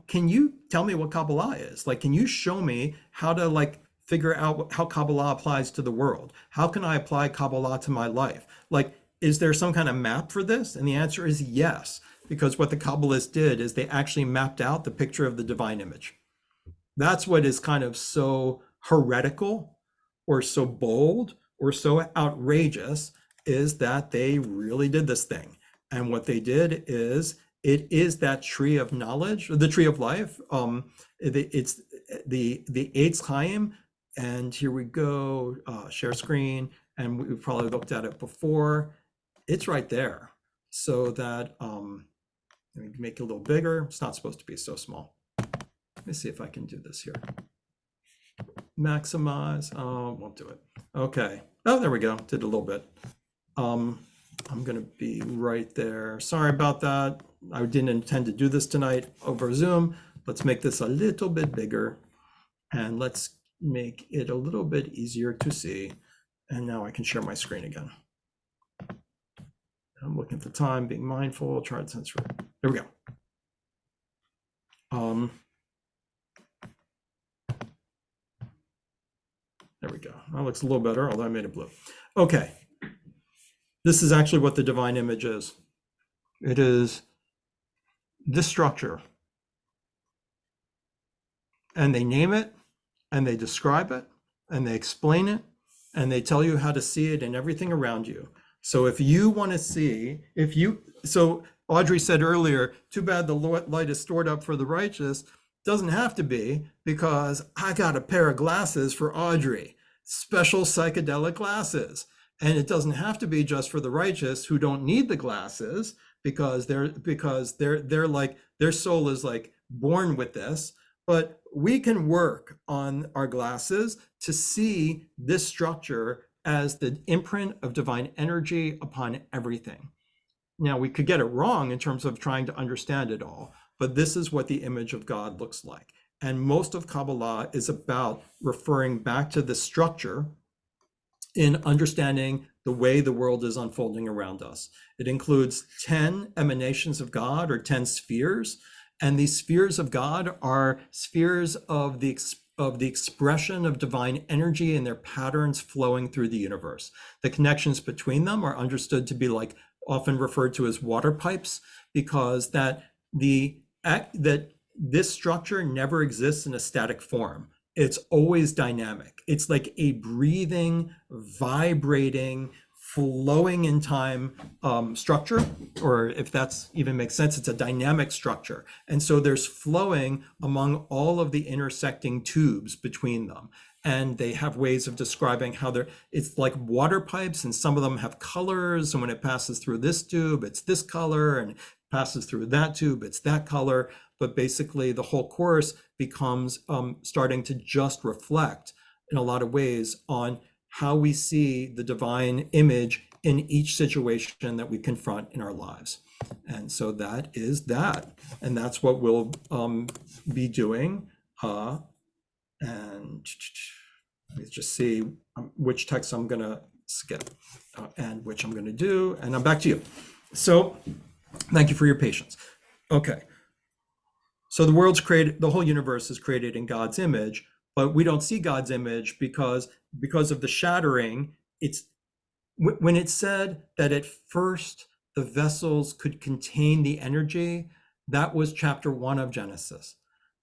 can you tell me what Kabbalah is? Like, can you show me how to figure out how Kabbalah applies to the world? How can I apply Kabbalah to my life? Like, is there some kind of map for this? And the answer is yes, because what the Kabbalists did is they actually mapped out the picture of the divine image. That's what is kind of so heretical or so bold or so outrageous, is that they really did this thing. And what they did is, it is that tree of knowledge, the tree of life. It's the Eitz Chaim. And here we go, share screen. And we've probably looked at it before. It's right there. So that, let me make it a little bigger. It's not supposed to be so small. Let me see if I can do this here. Maximize, won't do it. Okay, oh, there we go, did a little bit. I'm gonna be right there. Sorry about that. I didn't intend to do this tonight over Zoom. Let's make this a little bit bigger, and let's make it a little bit easier to see. And now I can share my screen again. I'm looking at the time, being mindful, try to censor it. There we go. There we go. That looks a little better, although I made it blue. Okay. This is actually what the divine image is. It is this structure. And they name it, and they describe it, and they explain it, and they tell you how to see it in everything around you. So if you want to see, so Audrey said earlier, too bad the light is stored up for the righteous. Doesn't have to be, because I got a pair of glasses for Audrey, special psychedelic glasses. And it doesn't have to be just for the righteous who don't need the glasses, because they're like, their soul is like born with this. But we can work on our glasses to see this structure as the imprint of divine energy upon everything. Now, we could get it wrong in terms of trying to understand it all, but this is what the image of God looks like. And most of Kabbalah is about referring back to the structure in understanding the way the world is unfolding around us. It includes 10 emanations of God, or 10 spheres. And these spheres of God are spheres of the expression of divine energy and their patterns flowing through the universe. The connections between them are understood to be like often referred to as water pipes, because that this structure never exists in a static form. It's always dynamic. It's like a breathing, vibrating, flowing in time structure, or if that's even makes sense, it's a dynamic structure. And so there's flowing among all of the intersecting tubes between them. And they have ways of describing how it's like water pipes, and some of them have colors. And when it passes through this tube, it's this color, and passes through that tube, it's that color. But basically the whole course becomes starting to just reflect in a lot of ways on how we see the divine image in each situation that we confront in our lives. And so that is that. And that's what we'll be doing. And let's just see which text I'm going to skip and which I'm going to do. And I'm back to you. So thank you for your patience. Okay. So the world's created, the whole universe is created in God's image. but we don't see God's image because of the shattering. It's when it said that at first the vessels could contain the energy, that was chapter 1 of Genesis.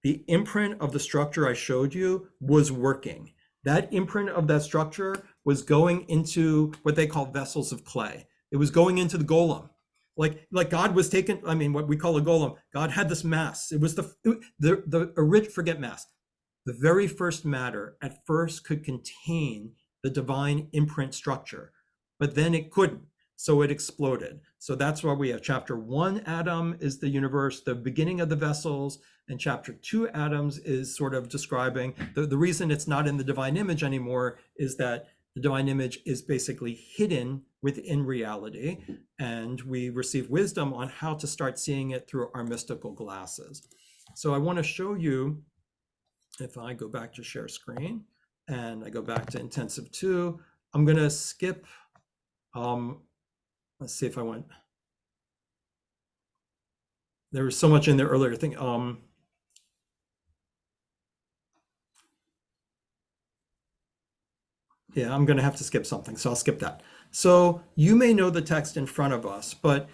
The imprint of the structure I showed you was working. That imprint of that structure was going into what they call vessels of clay. It was going into the golem. Like God was taking, I mean, what we call a golem, God had this mass. It was the original, forget mass. The very first matter at first could contain the divine imprint structure, but then it couldn't. So it exploded. So that's why we have chapter 1 Adam is the universe, the beginning of the vessels, and chapter 2 Atoms is sort of describing the reason it's not in the divine image anymore is that the divine image is basically hidden within reality, and we receive wisdom on how to start seeing it through our mystical glasses. So I want to show you, if I go back to share screen and I go back to intensive 2, I'm going to skip, let's see if I went, there was so much in there earlier. I think, yeah, I'm going to have to skip something, so I'll skip that. So you may know the text in front of us, but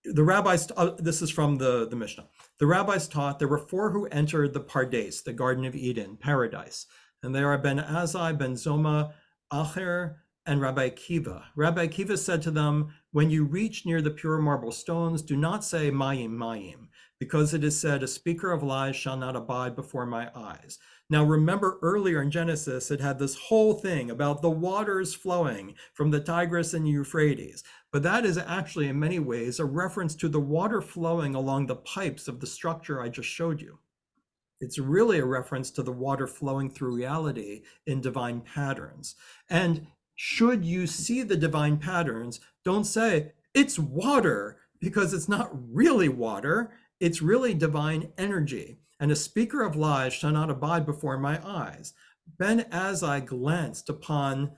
the rabbis, this is from the Mishnah. The rabbis taught there were 4 who entered the Pardes, the Garden of Eden, paradise. And they are Ben Azai, Ben Zoma, Acher, and Rabbi Akiva. Rabbi Akiva said to them, when you reach near the pure marble stones, do not say Mayim, Mayim, because it is said, a speaker of lies shall not abide before my eyes. Now, remember earlier in Genesis, it had this whole thing about the waters flowing from the Tigris and Euphrates. But that is actually, in many ways, a reference to the water flowing along the pipes of the structure I just showed you. It's really a reference to the water flowing through reality in divine patterns. And should you see the divine patterns, don't say, it's water, because it's not really water. It's really divine energy. And a speaker of lies shall not abide before my eyes. Ben Azai glanced upon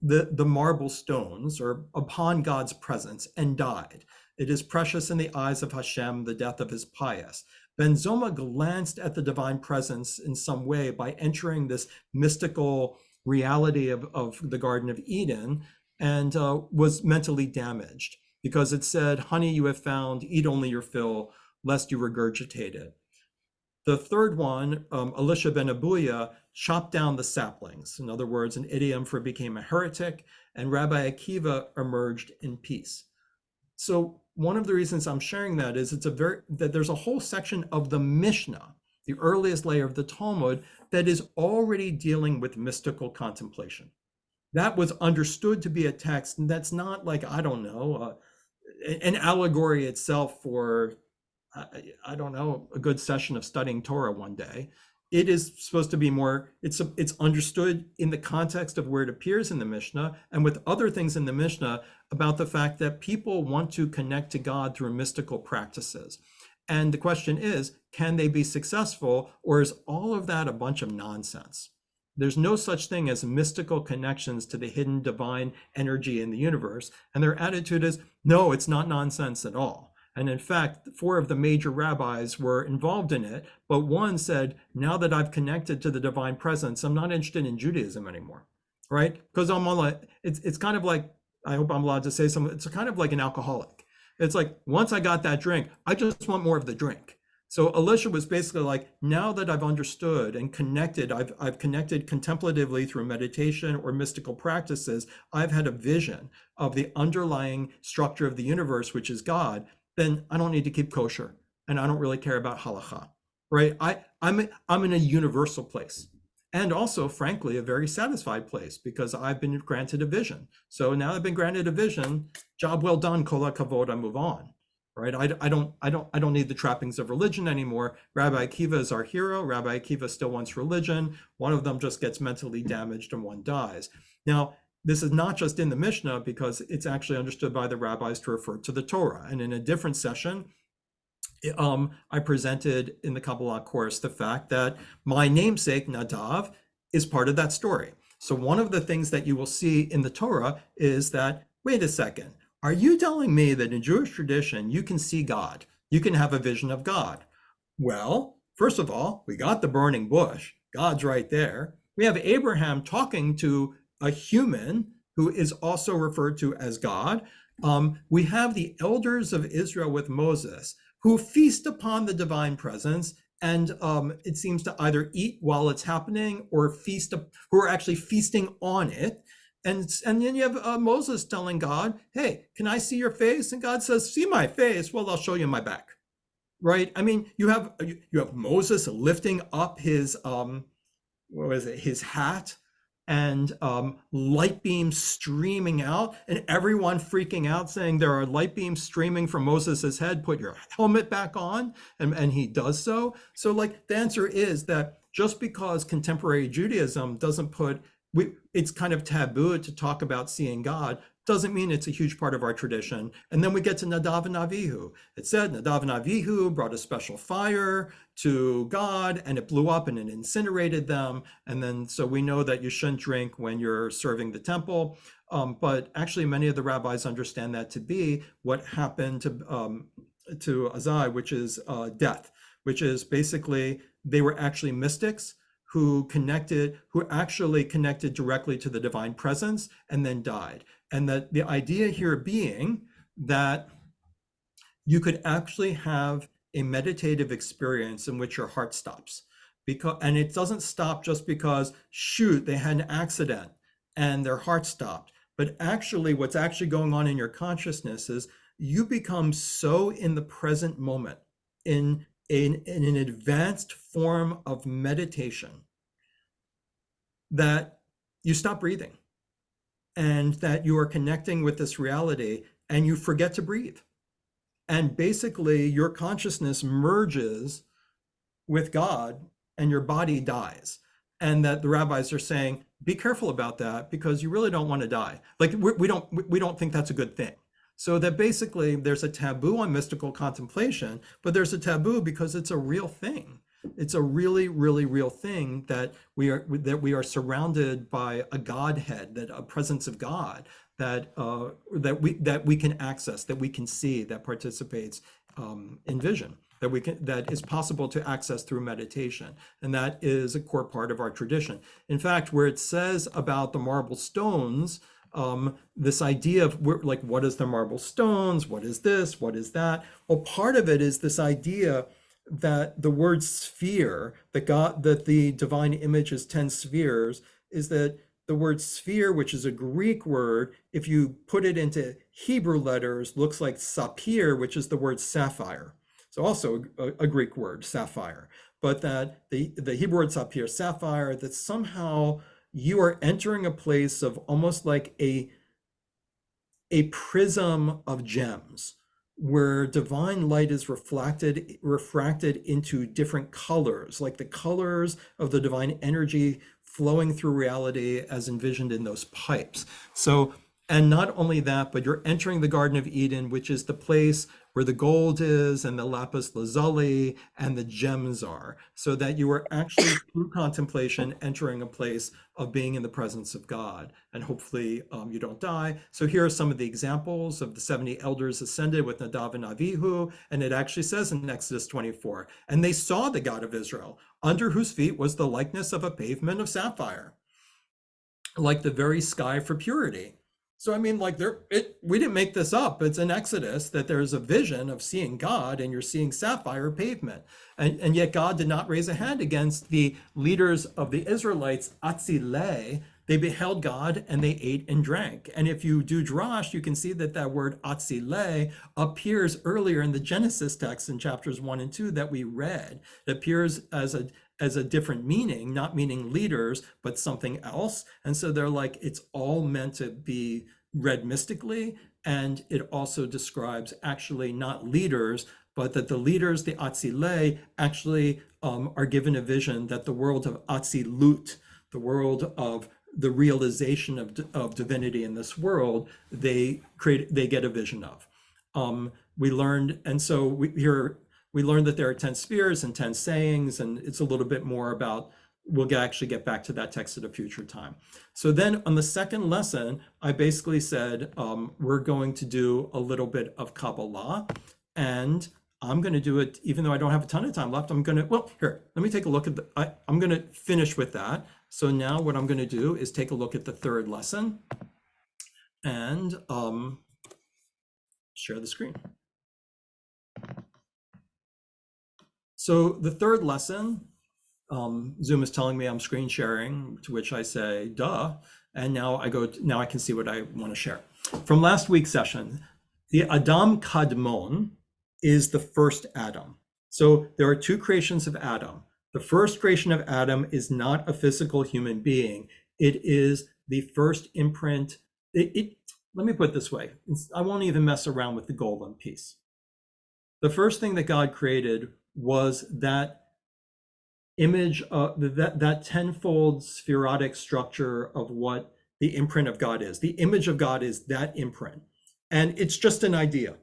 the marble stones, or upon God's presence, and died. It is precious in the eyes of Hashem, the death of his pious. Ben Zoma glanced at the divine presence in some way by entering this mystical reality of the Garden of Eden, and was mentally damaged because it said, honey you have found, eat only your fill, lest you regurgitate it. The third one, Elisha ben Abuya, chopped down the saplings. In other words, an idiom for became a heretic, and Rabbi Akiva emerged in peace. So one of the reasons I'm sharing that is that there's a whole section of the Mishnah, the earliest layer of the Talmud, that is already dealing with mystical contemplation. That was understood to be a text, and that's not like, I don't know, an allegory itself for, I don't know, a good session of studying Torah one day. It is supposed to be more, it's understood in the context of where it appears in the Mishnah, and with other things in the Mishnah about the fact that people want to connect to God through mystical practices. And the question is, can they be successful, or is all of that a bunch of nonsense? There's no such thing as mystical connections to the hidden divine energy in the universe. And their attitude is, no, it's not nonsense at all. And in fact, 4 of the major rabbis were involved in it, but one said, now that I've connected to the divine presence, I'm not interested in Judaism anymore, right? Because it's kind of like, I hope I'm allowed to say something, it's kind of like an alcoholic. It's like, once I got that drink, I just want more of the drink. So Elisha was basically like, now that I've understood and connected, I've connected contemplatively through meditation or mystical practices, I've had a vision of the underlying structure of the universe, which is God, then I don't need to keep kosher, and I don't really care about halakha, right? I'm in a universal place, and also, frankly, a very satisfied place, because I've been granted a vision. So now I've been granted a vision, job well done, kol hakavod, I move on, right? I don't need the trappings of religion anymore. Rabbi Akiva is our hero. Rabbi Akiva still wants religion. One of them just gets mentally damaged and one dies. Now, this is not just in the Mishnah, because it's actually understood by the rabbis to refer to the Torah. And in a different session, I presented in the Kabbalah course the fact that my namesake, Nadav, is part of that story. So one of the things that you will see in the Torah is that, wait a second, are you telling me that in Jewish tradition, you can see God? You can have a vision of God? Well, first of all, we got the burning bush. God's right there. We have Abraham talking to a human who is also referred to as God. We have the elders of Israel with Moses who feast upon the divine presence, and it seems to either eat while it's happening or feast, who are actually feasting on it. And then you have Moses telling God, hey, can I see your face? And God says, see my face? Well, I'll show you my back. Right? I mean, you have Moses lifting up his his hat, and light beams streaming out, and everyone freaking out saying there are light beams streaming from Moses's head, put your helmet back on, and he does so. So like the answer is that just because contemporary Judaism doesn't it's kind of taboo to talk about seeing God, doesn't mean it's a huge part of our tradition. And then we get to Nadav and Avihu. It said Nadav and Avihu brought a special fire to God, and it blew up and it incinerated them. And then, so we know that you shouldn't drink when you're serving the temple. But actually, many of the rabbis understand that to be what happened to Azai, which is death, which is basically they were actually mystics who actually connected directly to the divine presence and then died. And that the idea here being that you could actually have a meditative experience in which your heart stops. And it doesn't stop just because, shoot, they had an accident and their heart stopped. But actually, what's actually going on in your consciousness is you become so in the present moment, in an advanced form of meditation, that you stop breathing, and that you are connecting with this reality, and you forget to breathe. And basically, your consciousness merges with God, and your body dies. And that the rabbis are saying, be careful about that, because you really don't want to die. Like we don't think that's a good thing. So that basically there's a taboo on mystical contemplation, but there's a taboo because it's a real thing. It's a really, really real thing that we are surrounded by a Godhead, that a presence of God that we can access, that we can see, that participates in vision, that is possible to access through meditation, and that is a core part of our tradition. In fact, where it says about the marble stones, this idea of like, what is the marble stones? What is this? What is that? Well, part of it is this idea that the word sphere, that the divine image is 10 spheres, is that the word sphere, which is a Greek word, if you put it into Hebrew letters, looks like sapphire, which is the word sapphire. So also a Greek word, sapphire, but that the Hebrew word sapphire, that somehow you are entering a place of almost like a prism of gems, where divine light is refracted into different colors, like the colors of the divine energy flowing through reality as envisioned in those pipes. So, and not only that, but you're entering the Garden of Eden, which is the place where the gold is and the lapis lazuli and the gems are, so that you are actually through contemplation entering a place of being in the presence of God, and hopefully you don't die. So here are some of the examples of the 70 elders ascended with Nadav and Avihu, and it actually says in Exodus 24, and they saw the God of Israel, under whose feet was the likeness of a pavement of sapphire, like the very sky for purity. So I mean, like we didn't make this up. It's in Exodus that there's a vision of seeing God, and you're seeing sapphire pavement. And yet God did not raise a hand against the leaders of the Israelites, Atzilei. They beheld God and they ate and drank. And if you do drash, you can see that that word Atzilei appears earlier in the Genesis text in chapters 1 and 2 that we read. It appears as a different meaning, not meaning leaders, but something else. And so they're like, it's all meant to be read mystically. And it also describes actually not leaders, but that the leaders, the Atzilei, actually are given a vision that the world of Atzilut, the world of the realization of divinity in this world, they get a vision of. We learned, and so we learned that there are 10 spheres and 10 sayings, and it's a little bit more about, we'll actually get back to that text at a future time. So then on the second lesson, I basically said, we're going to do a little bit of Kabbalah, and I'm going to do it, even though I don't have a ton of time left. I'm going to, well, here, let me take a look at I'm going to finish with that. So now what I'm going to do is take a look at the third lesson and share the screen. So the third lesson, Zoom is telling me I'm screen sharing, to which I say, duh. And now I can see what I want to share. From last week's session, the Adam Kadmon is the first Adam. So there are two creations of Adam. The first creation of Adam is not a physical human being. It is the first imprint. Let me put it this way. I won't even mess around with the golem piece. The first thing that God created was that image of that tenfold spherotic structure of what the imprint of God is. The image of God is that imprint. And it's just an idea.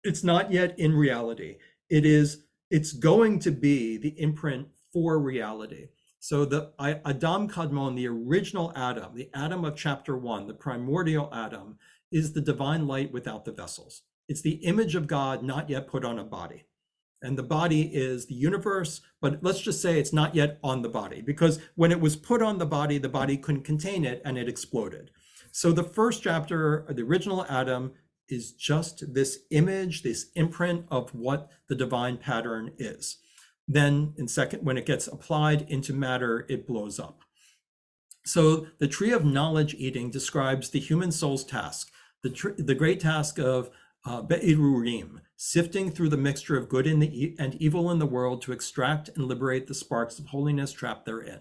It's not yet in reality. It's going to be the imprint for reality. So the Adam Kadmon, the original Adam, the Adam of chapter 1, the primordial Adam, is the divine light without the vessels. It's the image of God not yet put on a body. And the body is the universe, but let's just say it's not yet on the body, because when it was put on the body couldn't contain it and it exploded. So the first chapter, the original Adam, is just this image, this imprint of what the divine pattern is. Then in second, when it gets applied into matter, it blows up. So the tree of knowledge eating describes the human soul's task, the great task of Be'irurim, sifting through the mixture of good and evil in the world to extract and liberate the sparks of holiness trapped therein.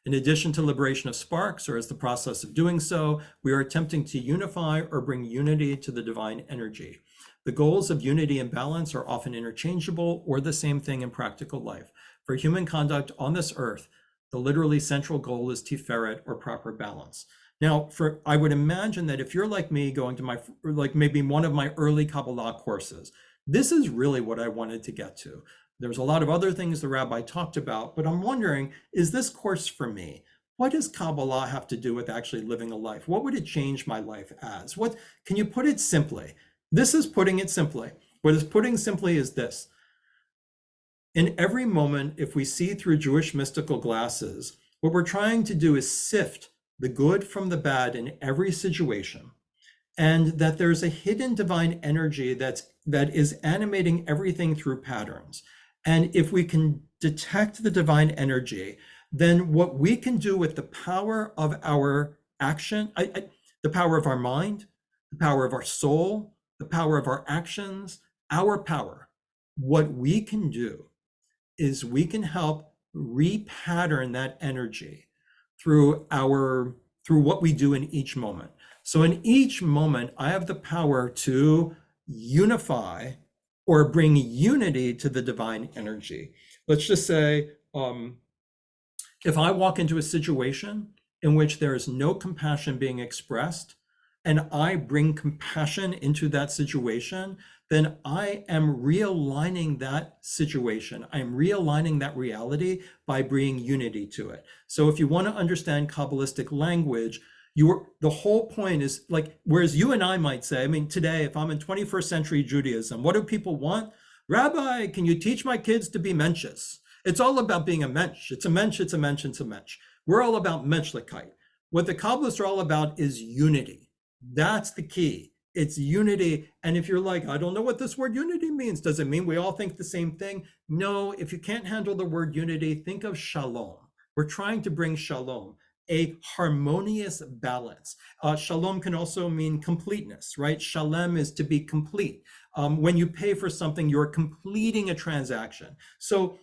In addition to liberation of sparks, or as the process of doing so, we are attempting to unify or bring unity to the divine energy. The goals of unity and balance are often interchangeable or the same thing in practical life. For human conduct on this earth, the literally central goal is tiferet, or proper balance. Now, I would imagine that if you're like me, going to maybe one of my early Kabbalah courses, this is really what I wanted to get to. There's a lot of other things the Rabbi talked about, but I'm wondering, is this course for me? What does Kabbalah have to do with actually living a life? What would it change my life as? What can you put it simply? This is putting it simply. What is putting simply is this. In every moment, if we see through Jewish mystical glasses, what we're trying to do is sift the good from the bad in every situation, and that there's a hidden divine energy that is animating everything through patterns. And if we can detect the divine energy, then what we can do with the power of our action, the power of our mind, the power of our soul, the power of our actions, our power, what we can do is we can help repattern that energy through what we do in each moment. So in each moment, I have the power to unify or bring unity to the divine energy. Let's just say, if I walk into a situation in which there is no compassion being expressed, and I bring compassion into that situation, then I am realigning that situation. I'm realigning that reality by bringing unity to it. So if you want to understand Kabbalistic language, the whole point is like, whereas you and I might say, I mean, today, if I'm in 21st century Judaism, what do people want? Rabbi, can you teach my kids to be mensches? It's all about being a mensch. It's a mensch, it's a mensch, it's a mensch. We're all about menschlichkeit. What the Kabbalists are all about is unity. That's the key. It's unity. And if you're like, I don't know what this word unity means, does it mean we all think the same thing? No, if you can't handle the word unity, think of shalom. We're trying to bring shalom, a harmonious balance. Shalom can also mean completeness, right? Shalem is to be complete. When you pay for something, you're completing a transaction. So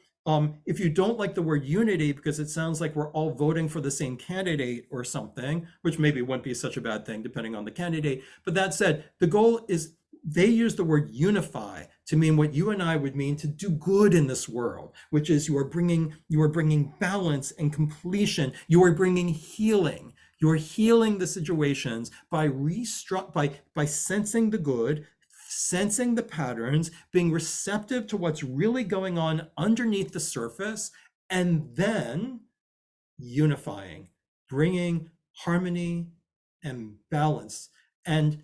if you don't like the word unity because it sounds like we're all voting for the same candidate or something, which maybe wouldn't be such a bad thing depending on the candidate. But that said, the goal is they use the word unify to mean what you and I would mean to do good in this world, which is you are bringing balance and completion. You are bringing healing. You're healing the situations by sensing the good, sensing the patterns, being receptive to what's really going on underneath the surface, and then unifying, bringing harmony and balance. And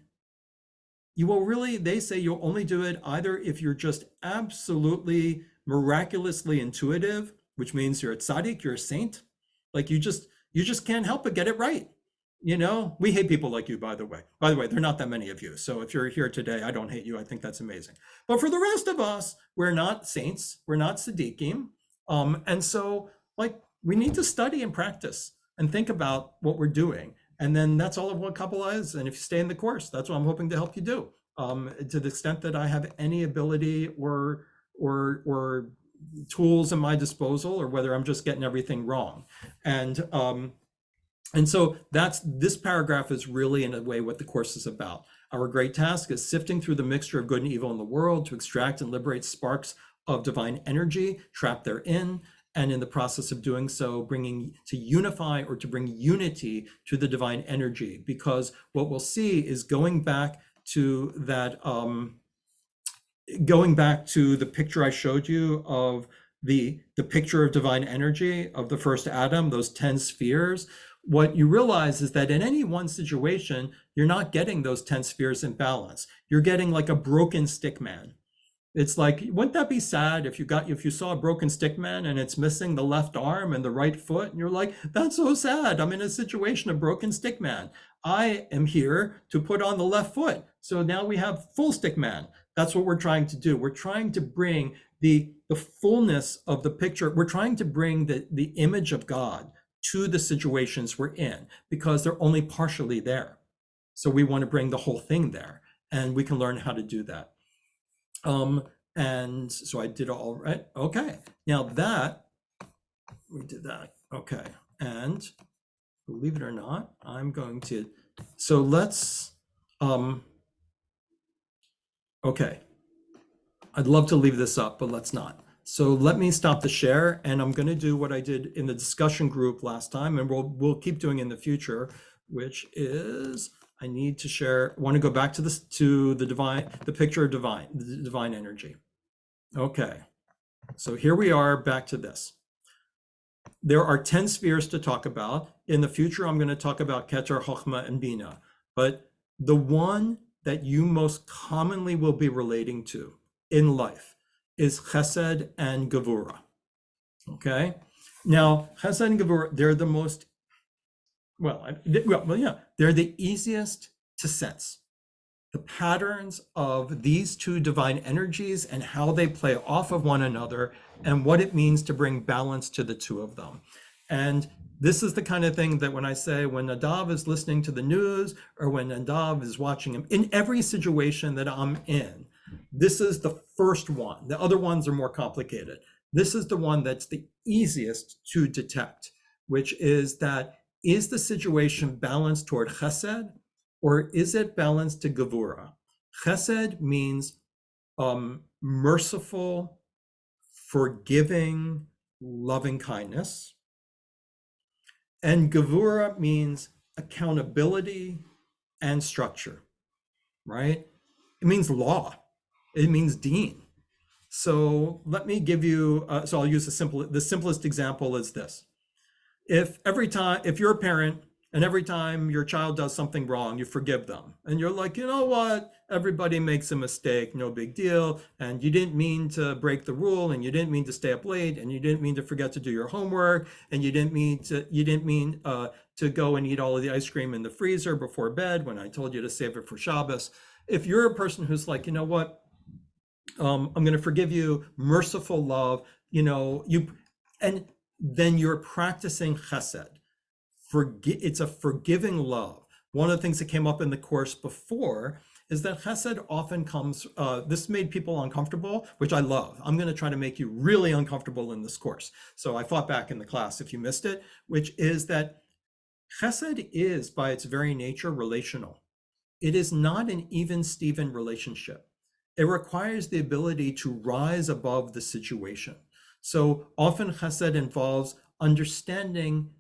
you will really, they say you'll only do it either if you're just absolutely miraculously intuitive, which means you're a tzaddik, you're a saint, like you just can't help but get it right. We hate people like you, by the way. By the way, there are not that many of you. So if you're here today, I don't hate you. I think that's amazing. But for the rest of us, we're not saints. We're not tzaddikim. And so like we need to study and practice and think about what we're doing. And then that's all of what Kabbalah is. And if you stay in the course, that's what I'm hoping to help you do. To the extent that I have any ability or tools in my disposal, or whether I'm just getting everything wrong. And so this paragraph is really in a way what the course is about. Our great task is sifting through the mixture of good and evil in the world to extract and liberate sparks of divine energy trapped therein, and in the process of doing so, bringing to unify or to bring unity to the divine energy. Because what we'll see is going back to that, going back to the picture I showed you of the picture of divine energy of the first atom, those 10 spheres. What you realize is that in any one situation, you're not getting those 10 spheres in balance. You're getting like a broken stick man. It's like, wouldn't that be sad if you saw a broken stick man and it's missing the left arm and the right foot, and you're like, that's so sad. I'm in a situation of broken stick man. I am here to put on the left foot. So now we have full stick man. That's what we're trying to do. We're trying to bring the fullness of the picture. We're trying to bring the image of God to the situations we're in, because they're only partially there. So we want to bring the whole thing there, and we can learn how to do that. And so I did all right. Okay. Now that we did that. Okay. And believe it or not, I'm going to, so let's, okay. I'd love to leave this up, but let's not. So let me stop the share, and I'm going to do what I did in the discussion group last time, and we'll keep doing in the future, which is I need to share. I want to go back to this, to the picture of the divine energy. Okay, so here we are back to this. There are 10 spheres to talk about. In the future, I'm going to talk about Keter, Chochmah, and Bina, but the one that you most commonly will be relating to in life is Chesed and Gevura. Okay, now Chesed and Gevura, they're the most, they're the easiest to sense. The patterns of these two divine energies and how they play off of one another, and what it means to bring balance to the two of them. And this is the kind of thing that when I say, when Nadav is listening to the news, or when Nadav is watching him, in every situation that I'm in, this is the first one. The other ones are more complicated. This is the one that's the easiest to detect, which is that, is the situation balanced toward Chesed, or is it balanced to Gevura? Chesed means merciful, forgiving, loving kindness. And Gevura means accountability and structure, right? It means law. It means deen. So let me give you, so I'll use the simplest example is this. If you're a parent and every time your child does something wrong, you forgive them. And you're like, you know what? Everybody makes a mistake, no big deal. And you didn't mean to break the rule, and you didn't mean to stay up late, and you didn't mean to forget to do your homework, and you didn't mean to go and eat all of the ice cream in the freezer before bed when I told you to save it for Shabbos. If you're a person who's like, you know what? I'm going to forgive you, merciful love, and then you're practicing chesed. It's a forgiving love. One of the things that came up in the course before is that chesed often comes, this made people uncomfortable, which I love. I'm going to try to make you really uncomfortable in this course. So I fought back in the class if you missed it, which is that chesed is by its very nature relational. It is not an even-steven relationship. It requires the ability to rise above the situation. So often chesed involves understanding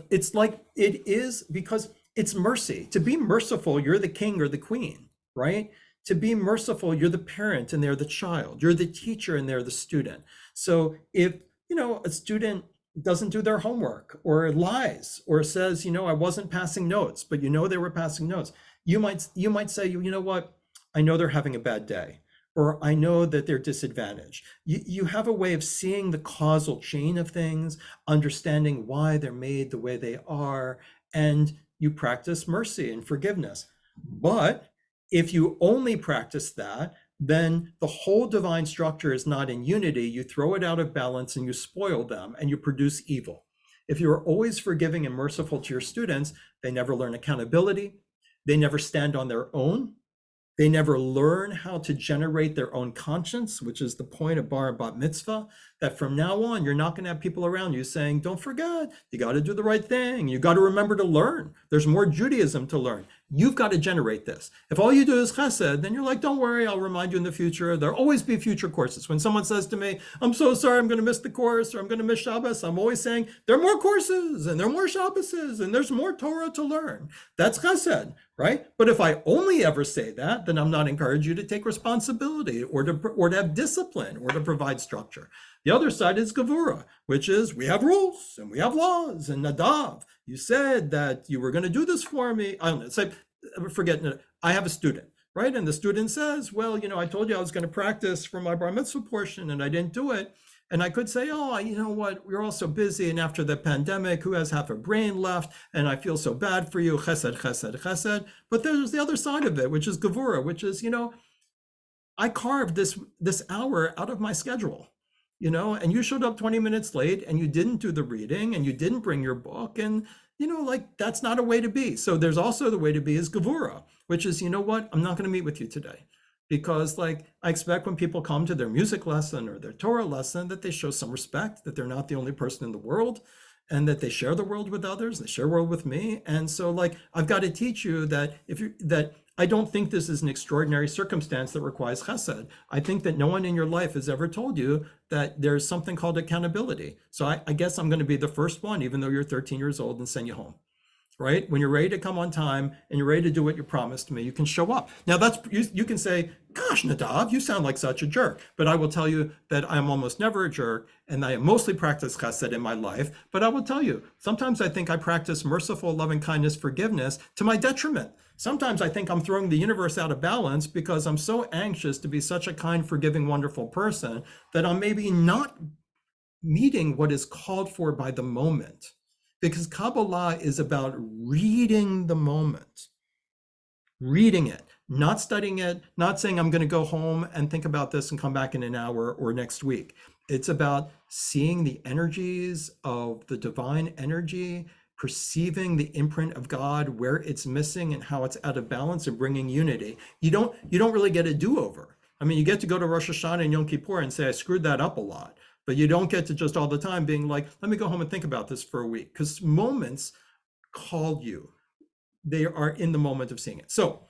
it's like it is because it's mercy. To be merciful, you're the king or the queen, right? To be merciful, you're the parent and they're the child. You're the teacher and they're the student. So if, a student doesn't do their homework or lies or says, I wasn't passing notes, but they were passing notes, you might say, you know what? I know they're having a bad day, or I know that they're disadvantaged. You have a way of seeing the causal chain of things, understanding why they're made the way they are, and you practice mercy and forgiveness. But if you only practice that, then the whole divine structure is not in unity. You throw it out of balance and you spoil them and you produce evil. If you're always forgiving and merciful to your students, they never learn accountability. They never stand on their own. They never learn how to generate their own conscience, which is the point of bar and bat mitzvah, that from now on, you're not going to have people around you saying, don't forget, you got to do the right thing. You got to remember to learn. There's more Judaism to learn. You've got to generate this. If all you do is chesed, then you're like, don't worry, I'll remind you in the future. There'll always be future courses. When someone says to me, I'm so sorry, I'm going to miss the course, or I'm going to miss Shabbos, I'm always saying, there are more courses, and there are more Shabboses, and there's more Torah to learn. That's chesed, right? But if I only ever say that, then I'm not encouraging you to take responsibility, or to have discipline, or to provide structure. The other side is Gevura, which is we have rules and we have laws. And Nadav, you said that you were going to do this for me. I don't know. Say, forget, I have a student, right? And the student says, well, I told you I was going to practice for my bar mitzvah portion and I didn't do it. And I could say, oh, you know what? We're all so busy. And after the pandemic, who has half a brain left? And I feel so bad for you. Chesed, chesed, chesed. But there's the other side of it, which is Gevura, which is, I carved this hour out of my schedule. And you showed up 20 minutes late and you didn't do the reading and you didn't bring your book, and that's not a way to be. So there's also the way to be is Gevura, which is, I'm not going to meet with you today, because I expect when people come to their music lesson or their Torah lesson that they show some respect, that they're not the only person in the world, and that they share the world with others, they share the world with me. And so I've got to teach you that that I don't think this is an extraordinary circumstance that requires chesed. I think that no one in your life has ever told you that there's something called accountability. So I guess I'm going to be the first one, even though you're 13 years old, and send you home, right? When you're ready to come on time and you're ready to do what you promised me, you can show up. Now you can say, gosh, Nadav, you sound like such a jerk. But I will tell you that I'm almost never a jerk, and I mostly practice chesed in my life. But I will tell you, sometimes I think I practice merciful, loving kindness, forgiveness to my detriment. Sometimes I think I'm throwing the universe out of balance because I'm so anxious to be such a kind, forgiving, wonderful person that I'm maybe not meeting what is called for by the moment. Because Kabbalah is about reading the moment, reading it, not studying it, not saying I'm going to go home and think about this and come back in an hour or next week. It's about seeing the energies of the divine energy, perceiving the imprint of God, where it's missing and how it's out of balance, and bringing unity. You don't really get a do-over. I mean, you get to go to Rosh Hashanah and Yom Kippur and say, I screwed that up a lot. But you don't get to just all the time being like, let me go home and think about this for a week, because moments call you. They are in the moment of seeing it. So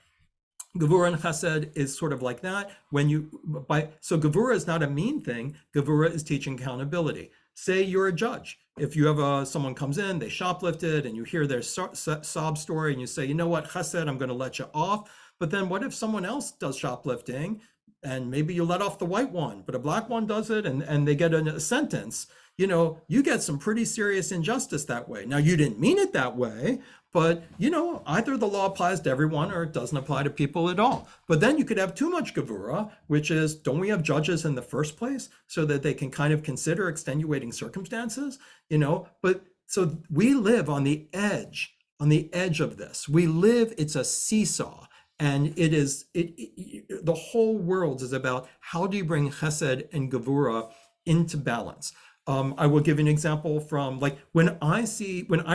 Gevura and Chesed is sort of like that. So Gevura is not a mean thing. Gevura is teaching accountability. Say you're a judge. If you have someone comes in, they shoplifted, and you hear their sob story, and you say, you know what, Chesed, I'm going to let you off. But then what if someone else does shoplifting, and maybe you let off the white one, but a black one does it, and they get a sentence? You get some pretty serious injustice that way. Now, you didn't mean it that way, but either the law applies to everyone or it doesn't apply to people at all. But then you could have too much Gevura, which is, don't we have judges in the first place so that they can kind of consider extenuating circumstances? But so we live on the edge of this. It's a seesaw. And the whole world is about how do you bring Chesed and Gevura into balance. I will give you an example from when I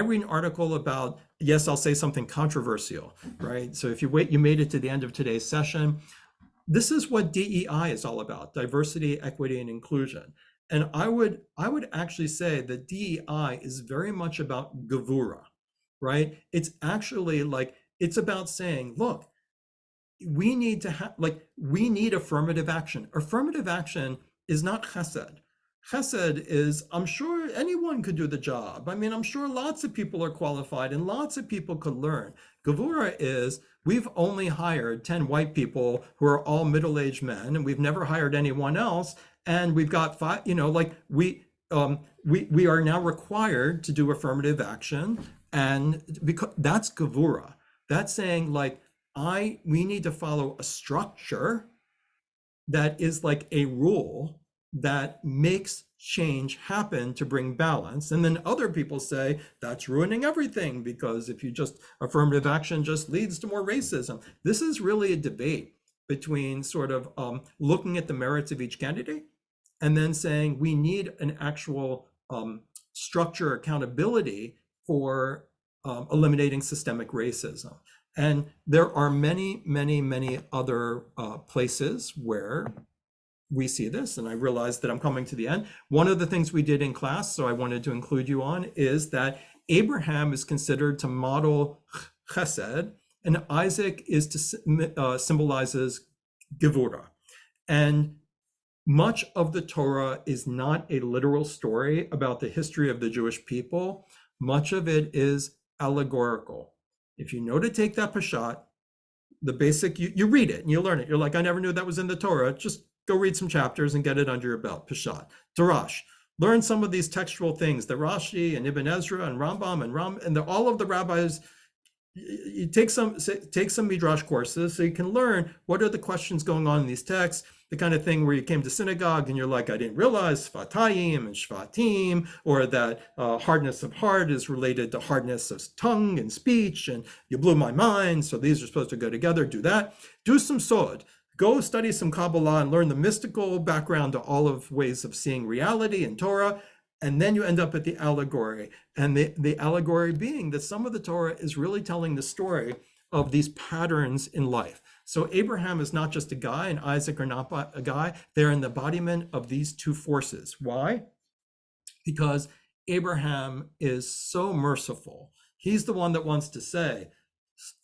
read an article about, yes, I'll say something controversial, right? So if you made it to the end of today's session. This is what DEI is all about: diversity, equity, and inclusion. And I would actually say that DEI is very much about Gevura, right? It's actually it's about saying, look, we need to have we need affirmative action. Affirmative action is not Chesed. Chesed is, I'm sure anyone could do the job. I mean, I'm sure lots of people are qualified and lots of people could learn. Gevura is, we've only hired 10 white people who are all middle-aged men, and we've never hired anyone else. And we've got five, we are now required to do affirmative action. And because that's Gevura. That's saying we need to follow a structure that is like a rule that makes change happen to bring balance. And then other people say that's ruining everything, because if you just affirmative action just leads to more racism. This is really a debate between sort of looking at the merits of each candidate and then saying we need an actual structure accountability for eliminating systemic racism. And there are many, many, many other places where we see this, and I realize that I'm coming to the end. One of the things we did in class, so I wanted to include you on, is that Abraham is considered to model chesed, and Isaac is to symbolizes gevura. And much of the Torah is not a literal story about the history of the Jewish people. Much of it is allegorical. If you know to take that pashat, the basic, you read it and you learn it. You're like, I never knew that was in the Torah. Just go read some chapters and get it under your belt. Pashat, Darash. Learn some of these textual things. The Rashi and Ibn Ezra and Rambam and all of the rabbis. You take some midrash courses so you can learn what are the questions going on in these texts. The kind of thing where you came to synagogue and you're like, I didn't realize Sfatayim and Shvatim, or that hardness of heart is related to hardness of tongue and speech, and you blew my mind. So these are supposed to go together. Do that. Do some sod. Go study some Kabbalah and learn the mystical background to all of ways of seeing reality in Torah. And then you end up at the allegory. And the allegory being that some of the Torah is really telling the story of these patterns in life. So Abraham is not just a guy and Isaac are not a guy. They're an embodiment of these two forces. Why? Because Abraham is so merciful. He's the one that wants to say,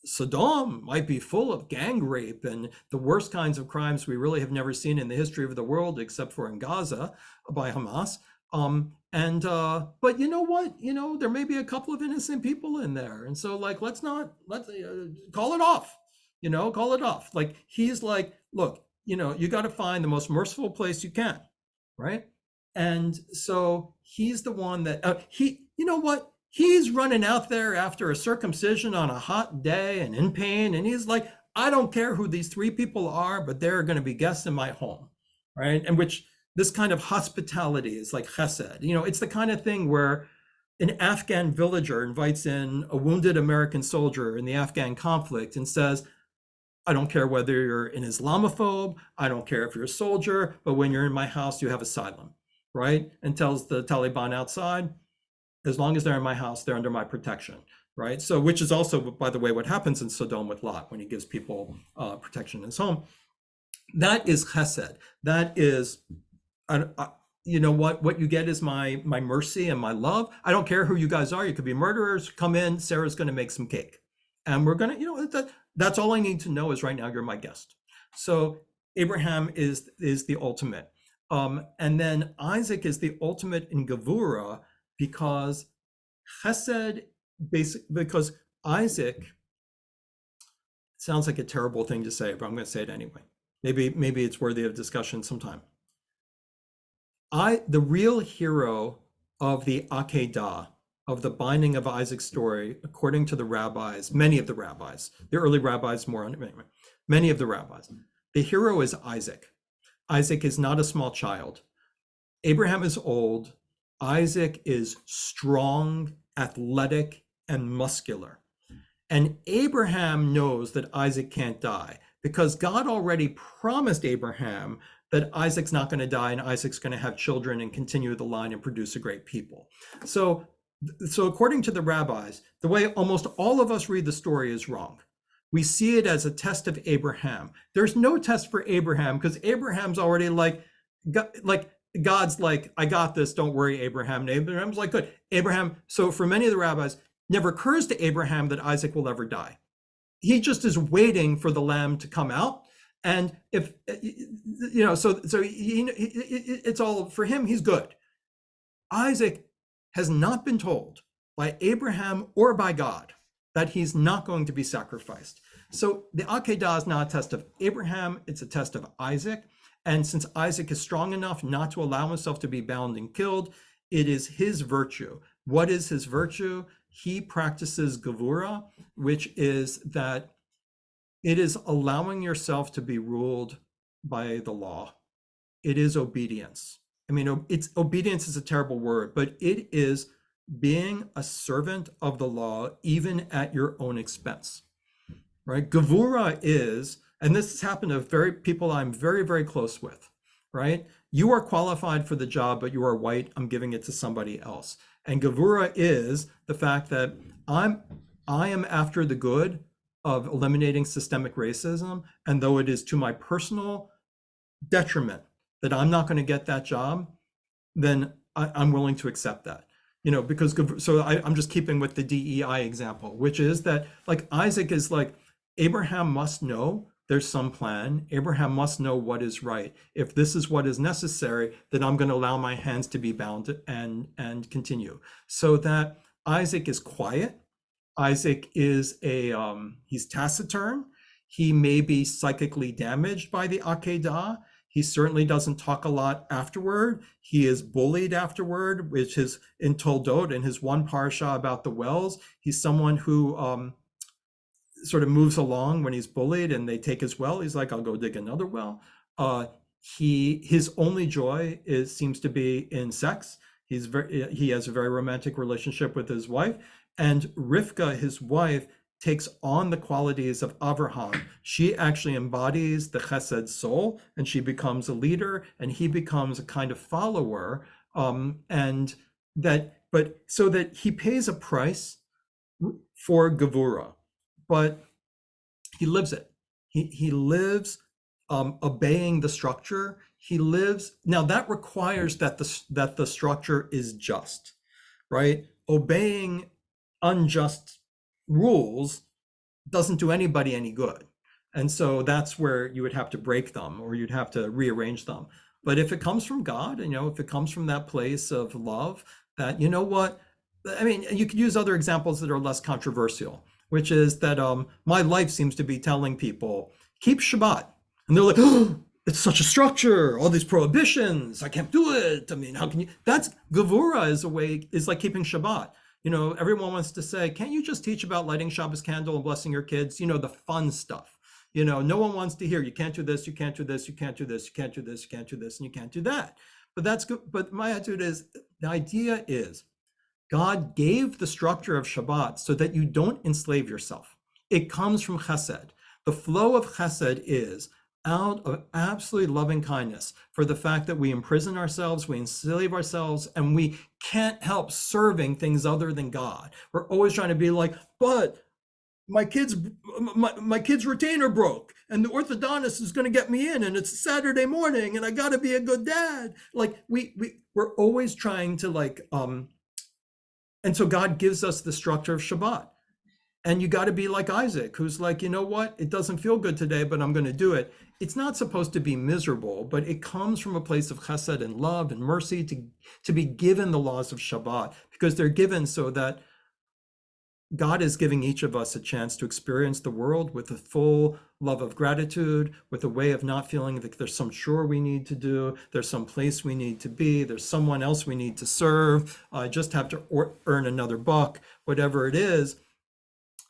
Sodom might be full of gang rape and the worst kinds of crimes we really have never seen in the history of the world, except for in Gaza by Hamas. But you know what? There may be a couple of innocent people in there. And so like, let's call it off, call it off. Like, he's like, look, you got to find the most merciful place you can. Right. And so he's the one that you know what? He's running out there after a circumcision on a hot day and in pain. And he's like, I don't care who these three people are, but they're going to be guests in my home. Right. And which, this kind of hospitality is like chesed. It's the kind of thing where an Afghan villager invites in a wounded American soldier in the Afghan conflict and says, I don't care whether you're an Islamophobe, I don't care if you're a soldier, but when you're in my house, you have asylum, right? And tells the Taliban outside, as long as they're in my house, they're under my protection, right? So, which is also, by the way, what happens in Sodom with Lot when he gives people protection in his home. That is chesed. That is, what you get is my mercy and my love. I don't care who you guys are. You could be murderers. Come in. Sarah's going to make some cake, and we're going to. That's all I need to know is right now you're my guest. So Abraham is the ultimate, and then Isaac is the ultimate in Gevura because chesed, because Isaac sounds like a terrible thing to say, but I'm going to say it anyway. Maybe it's worthy of discussion sometime. The real hero of the Akedah, of the binding of Isaac's story, according to the rabbis, many of the rabbis, the early rabbis more on it, many of the rabbis, the hero is Isaac. Isaac is not a small child. Abraham is old. Isaac is strong, athletic, and muscular. And Abraham knows that Isaac can't die because God already promised Abraham that Isaac's not going to die and Isaac's going to have children and continue the line and produce a great people. So according to the rabbis, the way almost all of us read the story is wrong. We see it as a test of Abraham. There's no test for Abraham because Abraham's already like God's like, I got this, don't worry, Abraham. And Abraham's like, good. Abraham, so for many of the rabbis, never occurs to Abraham that Isaac will ever die. He just is waiting for the lamb to come out. And if, it's all for him, he's good. Isaac has not been told by Abraham or by God that he's not going to be sacrificed. So the Akedah is not a test of Abraham, it's a test of Isaac. And since Isaac is strong enough not to allow himself to be bound and killed, it is his virtue. What is his virtue? He practices Gevura, which is that It is allowing yourself to be ruled by the law. It is obedience. I mean, it's obedience is a terrible word, but it is being a servant of the law, even at your own expense, right? Gevura is, and this has happened to people I'm very, very close with, right? You are qualified for the job, but you are white. I'm giving it to somebody else. And Gevura is the fact that I am after the good of eliminating systemic racism, and though it is to my personal detriment that I'm not going to get that job, then I'm willing to accept that. Because so I'm just keeping with the DEI example, which is that like Isaac is like, Abraham must know there's some plan. Abraham must know what is right. If this is what is necessary, then I'm going to allow my hands to be bound and continue. So that Isaac is quiet. Isaac is he's taciturn. He may be psychically damaged by the Akedah. He certainly doesn't talk a lot afterward. He is bullied afterward, which is in Toldot, in his one parsha about the wells. He's someone who sort of moves along when he's bullied and they take his well. He's like, I'll go dig another well. His only joy seems to be in sex. He has a very romantic relationship with his wife. And Rivka, his wife, takes on the qualities of Avraham. She actually embodies the chesed soul, and she becomes a leader, and he becomes a kind of follower. So that he pays a price for Gevura, but he lives it. He lives obeying the structure. He lives. Now that requires that the structure is just, right? Obeying unjust rules doesn't do anybody any good. And so that's where you would have to break them, or you'd have to rearrange them. But if it comes from God, if it comes from that place of love, that, what, I mean, you could use other examples that are less controversial, which is that my life seems to be telling people, keep Shabbat. And they're like, oh, it's such a structure, all these prohibitions, I can't do it. I mean, how can you? That's Gevura is like keeping Shabbat. Everyone wants to say, can't you just teach about lighting Shabbos candle and blessing your kids? The fun stuff. No one wants to hear, you can't do this, you can't do this, you can't do this, you can't do this, you can't do this, and you can't do that. But that's good. But my attitude is, the idea is, God gave the structure of Shabbat so that you don't enslave yourself. It comes from chesed. The flow of chesed is out of absolutely loving kindness for the fact that we imprison ourselves, we enslave ourselves, and we can't help serving things other than God. We're always trying to be like, but my kid's retainer broke and the orthodontist is going to get me in and it's Saturday morning and I got to be a good dad. Like we're always trying to and so God gives us the structure of Shabbat. And you got to be like Isaac, who's like, you know what? It doesn't feel good today, but I'm going to do it. It's not supposed to be miserable, but it comes from a place of chesed and love and mercy to be given the laws of Shabbat, because they're given so that God is giving each of us a chance to experience the world with a full love of gratitude, with a way of not feeling that there's some chore we need to do, there's some place we need to be, there's someone else we need to serve, I just have to earn another buck, whatever it is.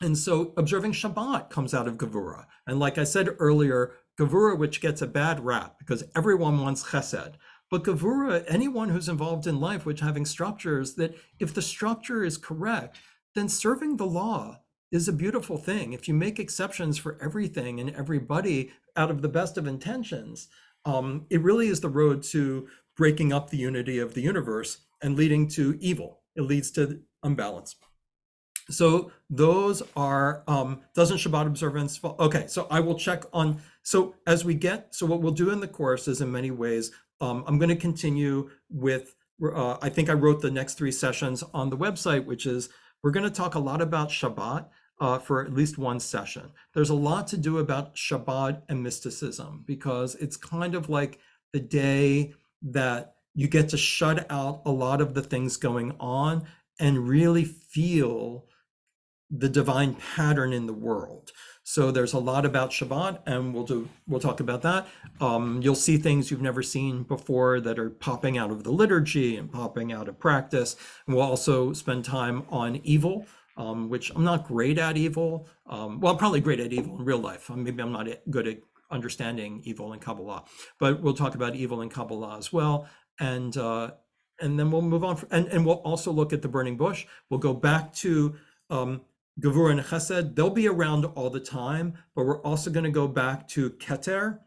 And so observing Shabbat comes out of Gevura. And like I said earlier, Gevura, which gets a bad rap because everyone wants chesed. But Gevura, anyone who's involved in life, which having structures, that if the structure is correct, then serving the law is a beautiful thing. If you make exceptions for everything and everybody out of the best of intentions, it really is the road to breaking up the unity of the universe and leading to evil. It leads to unbalance. So those are, doesn't Shabbat observance fall? Okay, so I will check on, so what we'll do in the course is in many ways, I'm going to continue with, I think I wrote the next 3 sessions on the website, which is, we're going to talk a lot about Shabbat for at least one session. There's a lot to do about Shabbat and mysticism, because it's kind of like the day that you get to shut out a lot of the things going on and really feel the divine pattern in the world. So there's a lot about Shabbat, and we'll talk about that. You'll see things you've never seen before that are popping out of the liturgy and popping out of practice. And we'll also spend time on evil, which I'm not great at evil. Well, I'm probably great at evil in real life. Maybe I'm not good at understanding evil in Kabbalah, but we'll talk about evil in Kabbalah as well. And then we'll move on. And we'll also look at the burning bush. We'll go back to Gevurah and Chesed. They'll be around all the time, but we're also going to go back to Keter,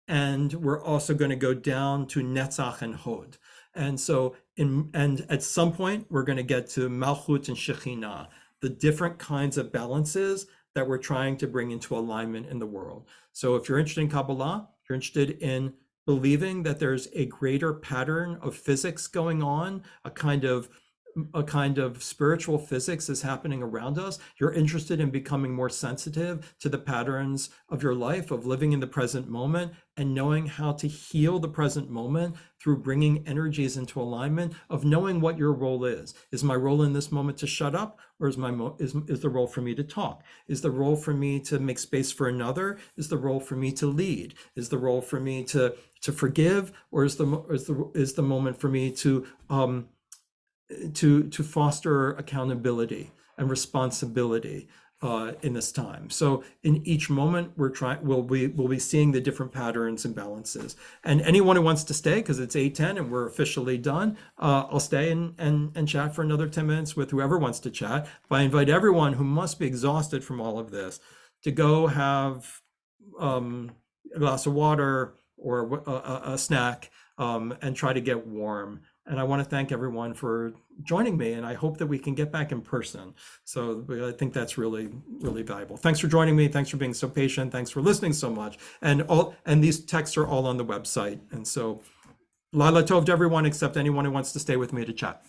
and we're also going to go down to Netzach and Hod. And so, and at some point, we're going to get to Malchut and Shekhinah, the different kinds of balances that we're trying to bring into alignment in the world. So if you're interested in Kabbalah, if you're interested in believing that there's a greater pattern of physics going on, a kind of spiritual physics is happening around us, you're interested in becoming more sensitive to the patterns of your life, of living in the present moment and knowing how to heal the present moment through bringing energies into alignment, of knowing what your role is. Is my role in this moment to shut up, or is the role for me to talk? Is the role for me to make space for another? Is the role for me to lead? Is the role for me to forgive, or is the moment for me to foster accountability and responsibility in this time? So in each moment, we'll be seeing the different patterns and balances. And anyone who wants to stay, because it's 8:10 and we're officially done, I'll stay and chat for another 10 minutes with whoever wants to chat. But I invite everyone who must be exhausted from all of this to go have a glass of water or a snack and try to get warm. And I want to thank everyone for joining me, and I hope that we can get back in person. So I think that's really, really valuable. Thanks for joining me. Thanks for being so patient. Thanks for listening so much. And these texts are all on the website. And so Laila Tov to everyone except anyone who wants to stay with me to chat.